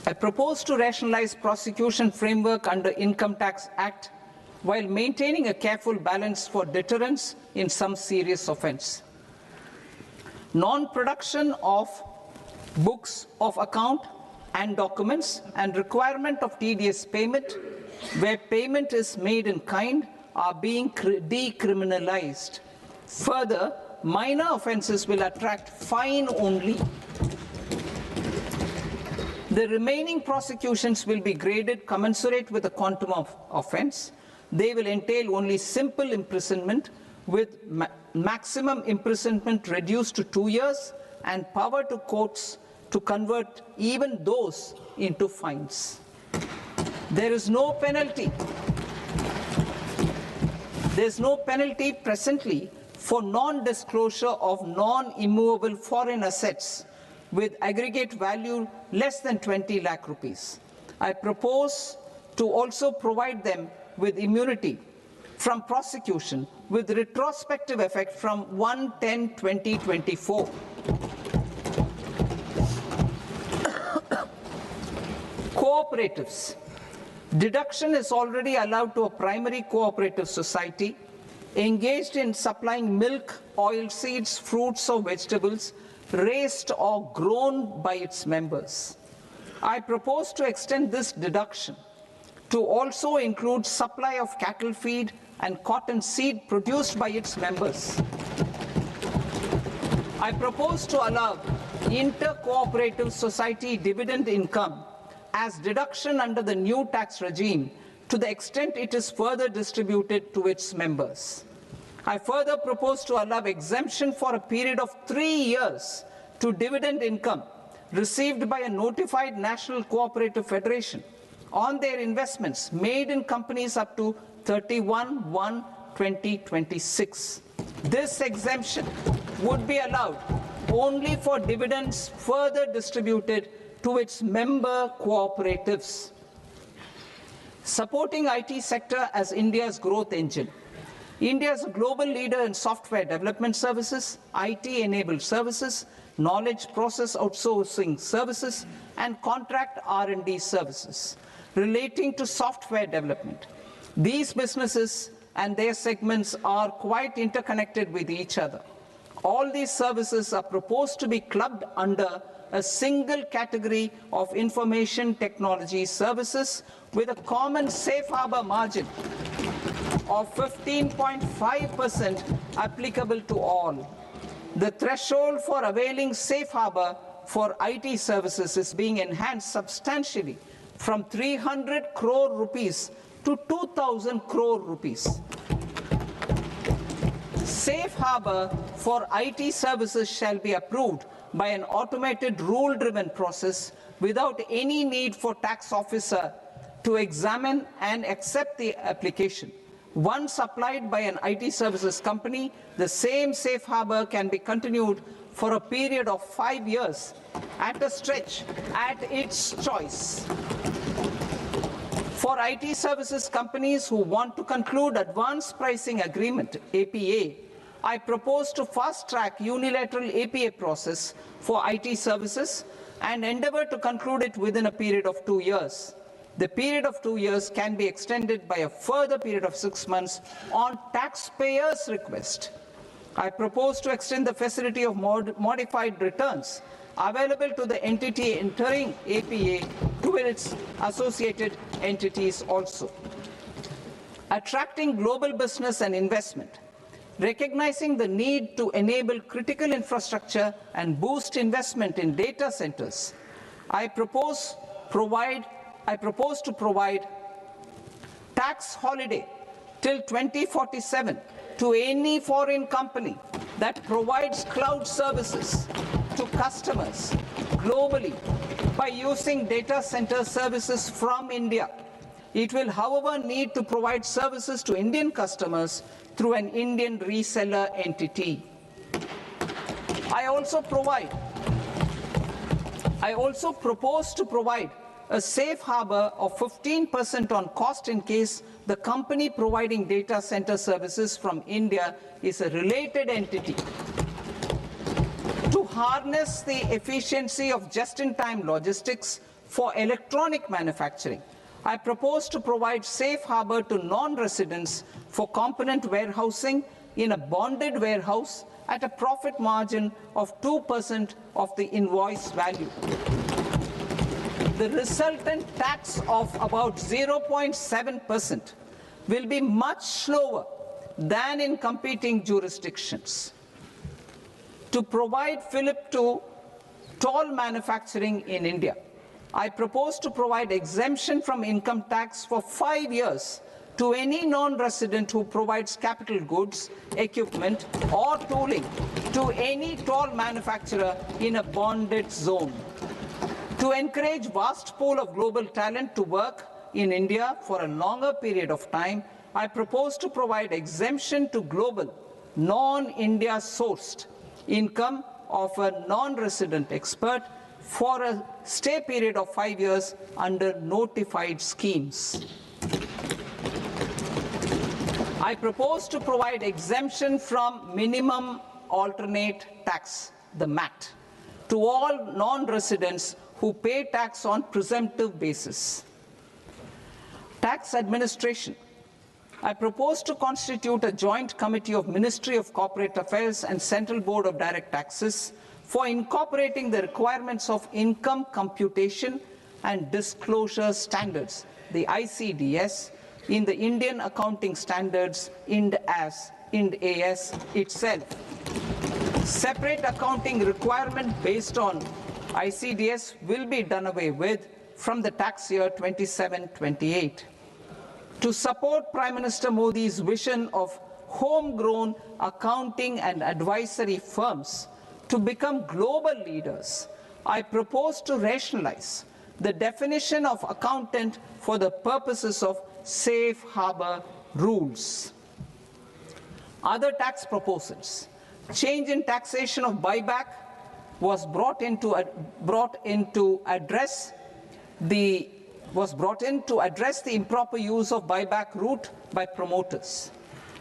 I propose to rationalize prosecution framework under Income Tax Act while maintaining a careful balance for deterrence in some serious offence. Non-production of books of account and documents and requirement of TDS payment where payment is made in kind are being decriminalized. Further, minor offences will attract fine only. The remaining prosecutions will be graded commensurate with the quantum of offence. They will entail only simple imprisonment with maximum imprisonment reduced to 2 years and power to courts to convert even those into fines. There is no penalty. There is no penalty presently for non-disclosure of non-immovable foreign assets with aggregate value less than 20 lakh rupees. I propose to also provide them with immunity from prosecution with retrospective effect from 1/10/2024. Cooperatives. Deduction is already allowed to a primary cooperative society engaged in supplying milk, oilseeds, fruits or vegetables raised or grown by its members. I propose to extend this deduction to also include supply of cattle feed and cotton seed produced by its members. I propose to allow inter-cooperative society dividend income as deduction under the new tax regime to the extent it is further distributed to its members. I further propose to allow exemption for a period of 3 years to dividend income received by a notified national cooperative federation on their investments made in companies up to 31/1/2026. This exemption would be allowed only for dividends further distributed to its member cooperatives. Supporting IT sector as India's growth engine. India is a global leader in software development services, IT-enabled services, knowledge process outsourcing services, and contract R&D services relating to software development. These businesses and their segments are quite interconnected with each other. All these services are proposed to be clubbed under a single category of information technology services with a common safe harbor margin of 15.5% applicable to all. The threshold for availing safe harbor for IT services is being enhanced substantially from 300 crore rupees to 2,000 crore rupees. Safe harbor for IT services shall be approved by an automated rule-driven process without any need for tax officer to examine and accept the application. Once applied by an IT services company, the same safe harbor can be continued for a period of 5 years at a stretch at its choice. For IT services companies who want to conclude advanced pricing agreement, APA, I propose to fast-track unilateral APA process for IT services and endeavor to conclude it within a period of 2 years. The period of 2 years can be extended by a further period of 6 months on taxpayers' request. I propose to extend the facility of modified returns available to the entity entering APA to its associated entities also. Attracting global business and investment. Recognizing the need to enable critical infrastructure and boost investment in data centers, I propose to provide tax holiday till 2047 to any foreign company that provides cloud services to customers globally by using data center services from India. It will, however, need to provide services to Indian customers through an Indian reseller entity. I also propose to provide a safe harbor of 15% on cost in case the company providing data center services from India is a related entity. To harness the efficiency of just-in-time logistics for electronic manufacturing, I propose to provide safe harbor to non-residents for component warehousing in a bonded warehouse at a profit margin of 2% of the invoice value. The resultant tax of about 0.7% will be much lower than in competing jurisdictions. To provide fillip to toll manufacturing in India, I propose to provide exemption from income tax for 5 years to any non-resident who provides capital goods, equipment, or tooling to any toll manufacturer in a bonded zone. To encourage vast pool of global talent to work in India for a longer period of time, I propose to provide exemption to global, non-India sourced income of a non-resident expert for a stay period of 5 years under notified schemes. I propose to provide exemption from minimum alternate tax, the MAT, to all non-residents who pay tax on presumptive basis. Tax administration. I propose to constitute a joint committee of Ministry of Corporate Affairs and Central Board of Direct Taxes for incorporating the requirements of income computation and disclosure standards, the ICDS, in the Indian Accounting Standards, IND AS itself. Separate accounting requirement based on ICDS will be done away with from the tax year 27-28. To support Prime Minister Modi's vision of homegrown accounting and advisory firms to become global leaders, I propose to rationalize the definition of accountant for the purposes of safe harbor rules. Other tax proposals. Change in taxation of buyback was brought in to address the improper use of buyback route by promoters.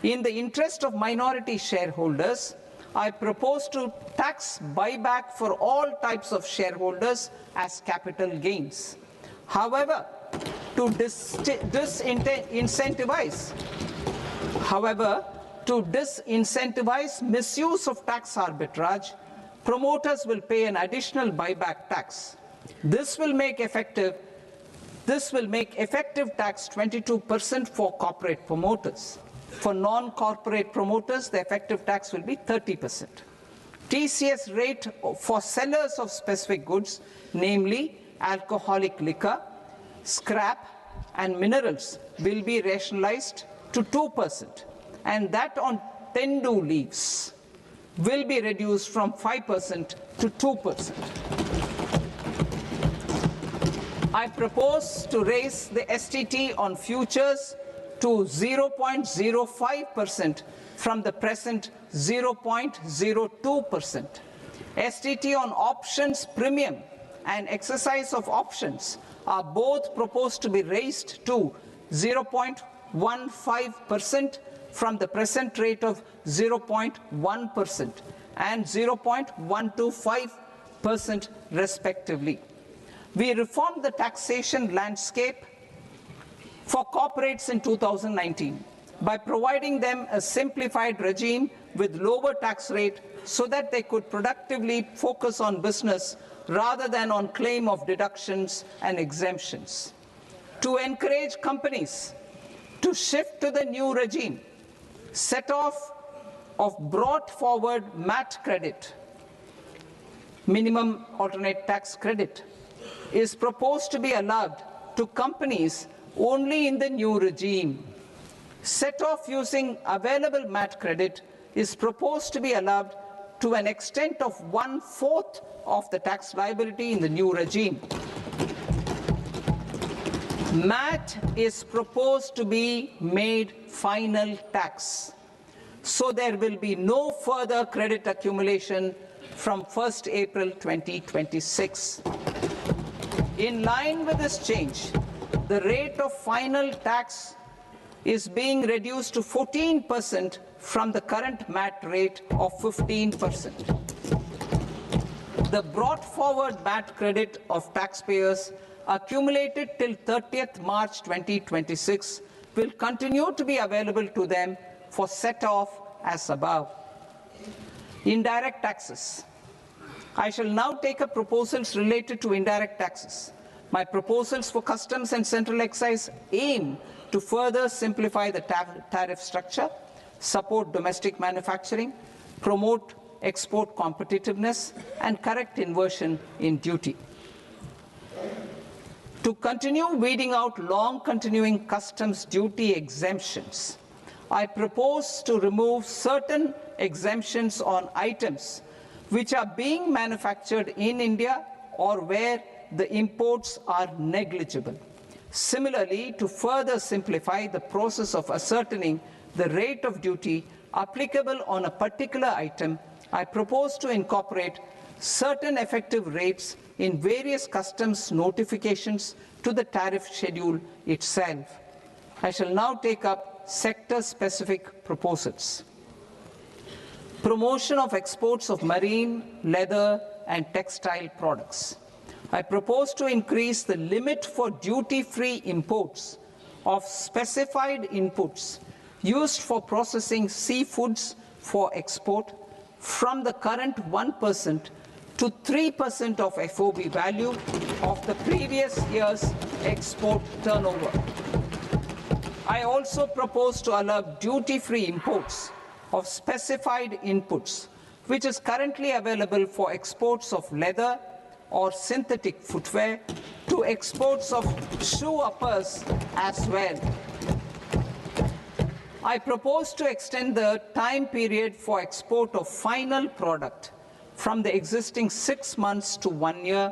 In the interest of minority shareholders, I propose to tax buyback for all types of shareholders as capital gains. However, to disincentivize misuse of tax arbitrage, promoters will pay an additional buyback tax. This will make effective tax 22% for corporate promoters. For non-corporate promoters, the effective tax will be 30%. TCS rate for sellers of specific goods, namely alcoholic liquor, scrap, and minerals, will be rationalized to 2%, and that on Tendu leaves will be reduced from 5% to 2%. I propose to raise the STT on futures to 0.05% from the present 0.02%. STT on options premium and exercise of options are both proposed to be raised to 0.15% from the present rate of 0.1% and 0.125% respectively. We reformed the taxation landscape for corporates in 2019 by providing them a simplified regime with lower tax rate so that they could productively focus on business rather than on claim of deductions and exemptions. To encourage companies to shift to the new regime, set-off of brought forward MAT credit, minimum alternate tax credit, is proposed to be allowed to companies only in the new regime. Set-off using available MAT credit is proposed to be allowed to an extent of 1/4 of the tax liability in the new regime. MAT is proposed to be made final tax, so there will be no further credit accumulation from 1st April 2026. In line with this change, the rate of final tax is being reduced to 14% from the current MAT rate of 15%. The brought forward MAT credit of taxpayers accumulated till 30th March 2026 will continue to be available to them for set-off as above. Indirect taxes. I shall now take up proposals related to indirect taxes. My proposals for customs and central excise aim to further simplify the tariff structure, support domestic manufacturing, promote export competitiveness, and correct inversion in duty. To continue weeding out long-continuing customs duty exemptions, I propose to remove certain exemptions on items which are being manufactured in India or where the imports are negligible. Similarly, to further simplify the process of ascertaining the rate of duty applicable on a particular item, I propose to incorporate certain effective rates in various customs notifications to the tariff schedule itself. I shall now take up sector-specific proposals. Promotion of exports of marine, leather, and textile products. I propose to increase the limit for duty-free imports of specified inputs used for processing seafoods for export from the current 1% to 3% of FOB value of the previous year's export turnover. I also propose to allow duty-free imports of specified inputs, which is currently available for exports of leather or synthetic footwear, to exports of shoe uppers as well. I propose to extend the time period for export of final product from the existing 6 months to 1 year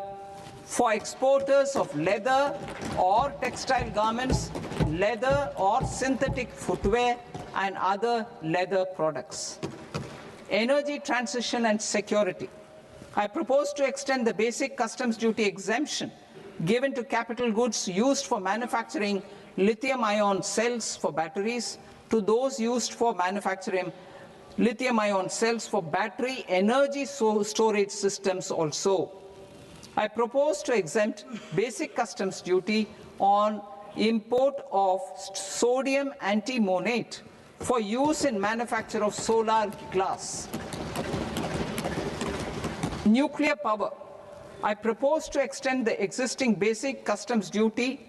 for exporters of leather or textile garments, leather or synthetic footwear, and other leather products. Energy transition and security. I propose to extend the basic customs duty exemption given to capital goods used for manufacturing lithium-ion cells for batteries to those used for manufacturing lithium-ion cells for battery energy storage systems also. I propose to exempt basic customs duty on import of sodium antimonate for use in manufacture of solar glass. Nuclear power. I propose to extend the existing basic customs duty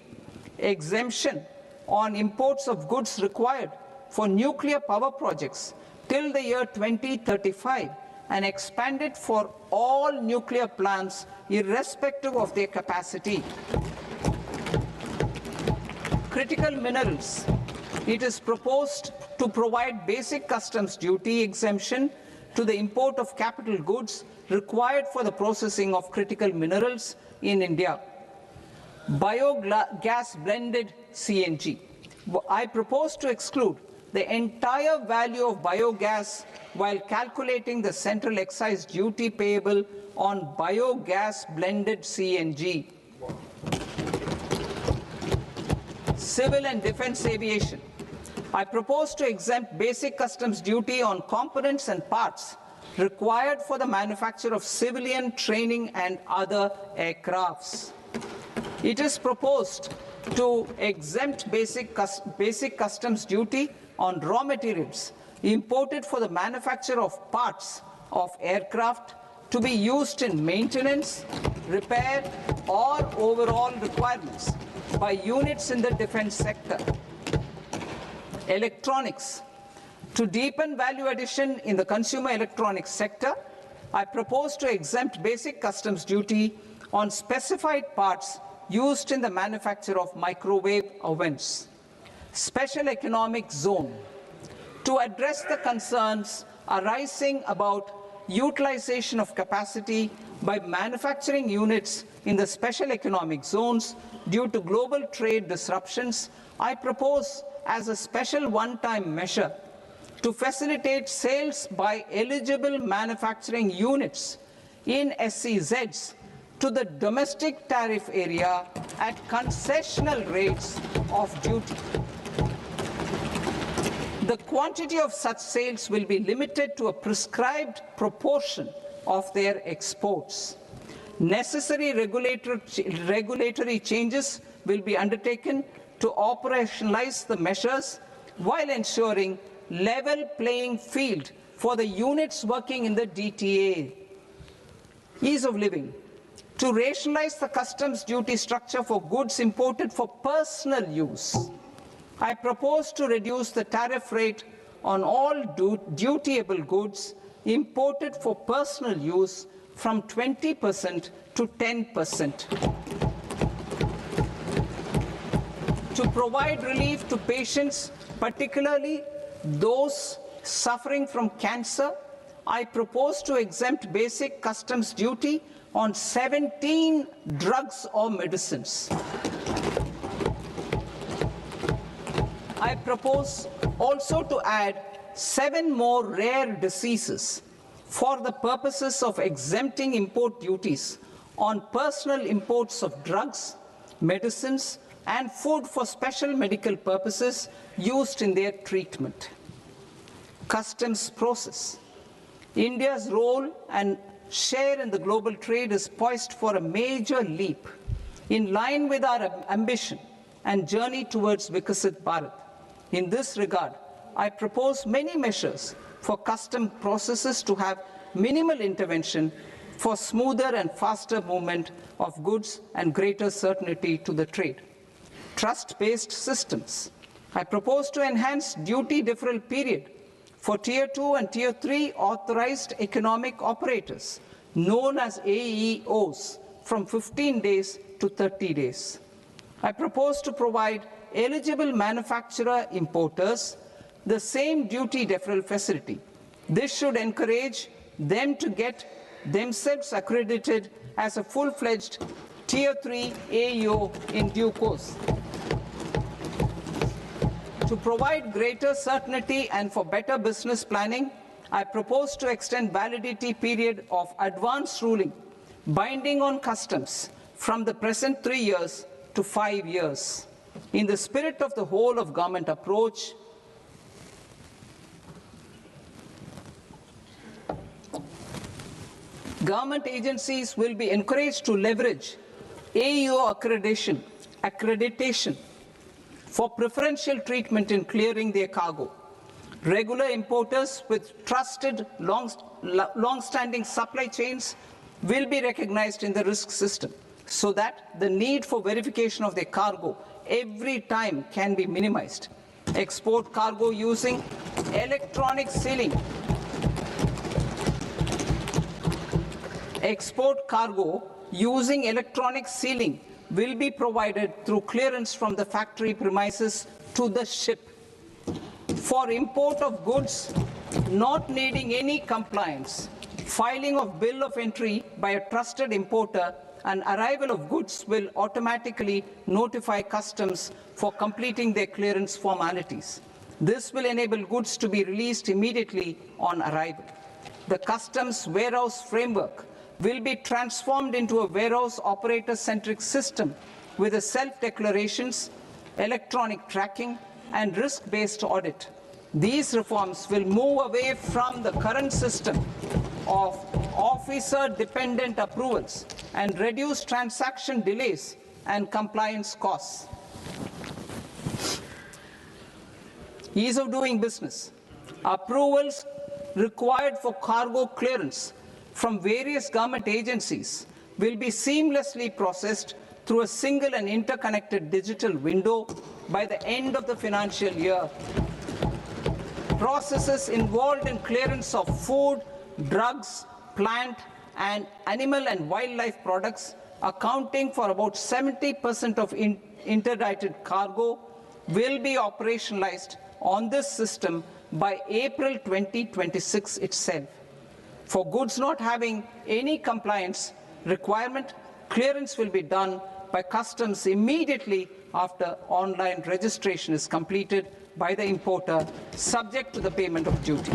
exemption on imports of goods required for nuclear power projects till the year 2035 and expand it for all nuclear plants irrespective of their capacity. Critical minerals. It is proposed to provide basic customs duty exemption to the import of capital goods required for the processing of critical minerals in India. Biogas blended CNG. I propose to exclude the entire value of biogas while calculating the central excise duty payable on biogas blended CNG. Civil and defense aviation. I propose to exempt basic customs duty on components and parts required for the manufacture of civilian training and other aircrafts. It is proposed to exempt basic customs duty on raw materials imported for the manufacture of parts of aircraft to be used in maintenance, repair, or overall requirements by units in the defense sector. Electronics. To deepen value addition in the consumer electronics sector, I propose to exempt basic customs duty on specified parts used in the manufacture of microwave ovens. Special economic zone. To address the concerns arising about utilization of capacity by manufacturing units in the special economic zones due to global trade disruptions, I propose as a special one-time measure to facilitate sales by eligible manufacturing units in SEZs to the domestic tariff area at concessional rates of duty. The quantity of such sales will be limited to a prescribed proportion of their exports. Necessary regulatory changes will be undertaken to operationalize the measures while ensuring level playing field for the units working in the DTA. Ease of living. To rationalize the customs duty structure for goods imported for personal use, I propose to reduce the tariff rate on all dutiable goods imported for personal use from 20% to 10%. To provide relief to patients, particularly those suffering from cancer, I propose to exempt basic customs duty on 17 drugs or medicines. I propose also to add 7 more rare diseases for the purposes of exempting import duties on personal imports of drugs, medicines, and food for special medical purposes used in their treatment. Customs process. India's role and share in the global trade is poised for a major leap in line with our ambition and journey towards Vikasit Bharat. In this regard, I propose many measures for custom processes to have minimal intervention for smoother and faster movement of goods and greater certainty to the trade. Trust-based systems. I propose to enhance duty deferral period for Tier 2 and Tier 3 authorized economic operators, known as AEOs, from 15 days to 30 days. I propose to provide eligible manufacturer importers the same duty deferral facility. This should encourage them to get themselves accredited as a full-fledged Tier 3 AEO in due course. To provide greater certainty and for better business planning, I propose to extend validity period of advance ruling binding on customs from the present 3 years to 5 years. In the spirit of the whole of government approach, Government agencies will be encouraged to leverage AEO accreditation for preferential treatment in clearing their cargo. Regular importers with trusted, long-standing supply chains will be recognized in the risk system so that the need for verification of their cargo every time can be minimized. Export cargo using electronic sealing. Export cargo using electronic sealing will be provided through clearance from the factory premises to the ship. For import of goods not needing any compliance, filing of bill of entry by a trusted importer and arrival of goods will automatically notify customs for completing their clearance formalities. This will enable goods to be released immediately on arrival. The customs warehouse framework will be transformed into a warehouse operator-centric system with a self-declarations, electronic tracking, and risk-based audit. These reforms will move away from the current system of officer-dependent approvals and reduce transaction delays and compliance costs. Ease of doing business. Approvals required for cargo clearance from various government agencies will be seamlessly processed through a single and interconnected digital window by the end of the financial year. Processes involved in clearance of food, drugs, plant, and animal and wildlife products, accounting for about 70% of interdicted cargo, will be operationalized on this system by April 2026 itself. For goods not having any compliance requirement, clearance will be done by customs immediately after online registration is completed by the importer, subject to the payment of duty.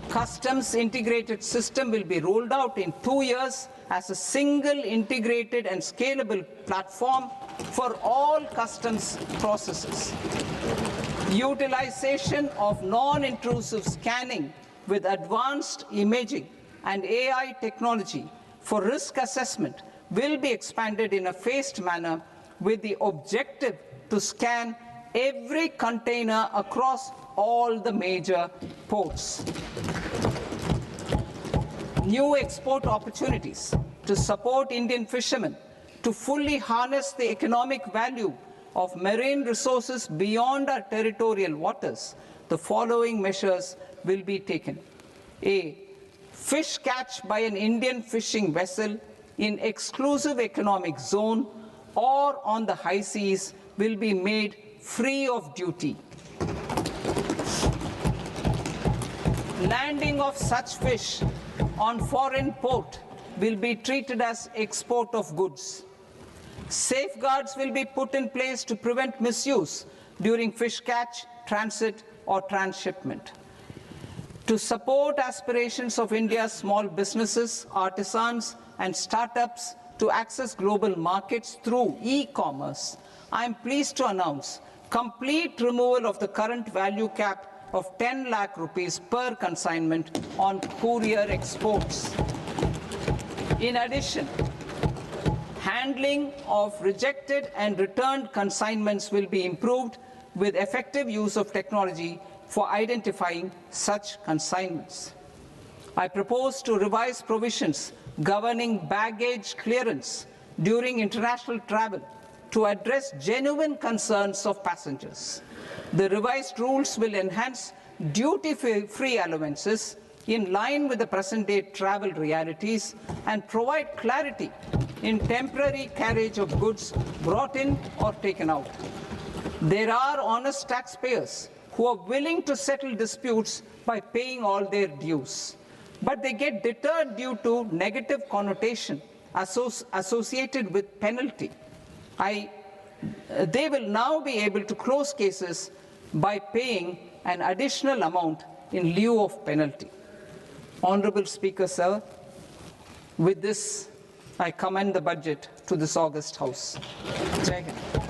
Customs integrated system will be rolled out in 2 years as a single integrated and scalable platform for all customs processes. Utilization of non-intrusive scanning with advanced imaging and AI technology for risk assessment will be expanded in a phased manner with the objective to scan every container across all the major ports. New export opportunities to support Indian fishermen to fully harness the economic value of marine resources beyond our territorial waters. The following measures will be taken. A. Fish catch by an Indian fishing vessel in exclusive economic zone or on the high seas will be made free of duty. Landing of such fish on foreign port will be treated as export of goods. Safeguards will be put in place to prevent misuse during fish catch, transit, or transshipment. To support aspirations of India's small businesses, artisans, and startups to access global markets through e-commerce, I am pleased to announce complete removal of the current value cap of 10 lakh rupees per consignment on courier exports. In addition, handling of rejected and returned consignments will be improved with effective use of technology for identifying such consignments. I propose to revise provisions governing baggage clearance during international travel to address genuine concerns of passengers. The revised rules will enhance duty-free allowances in line with the present-day travel realities and provide clarity in temporary carriage of goods brought in or taken out. There are honest taxpayers who are willing to settle disputes by paying all their dues, but they get deterred due to negative connotation associated with penalty. They will now be able to close cases by paying an additional amount in lieu of penalty. Honorable Speaker, sir, with this, I commend the budget to this august House. Jai Hind.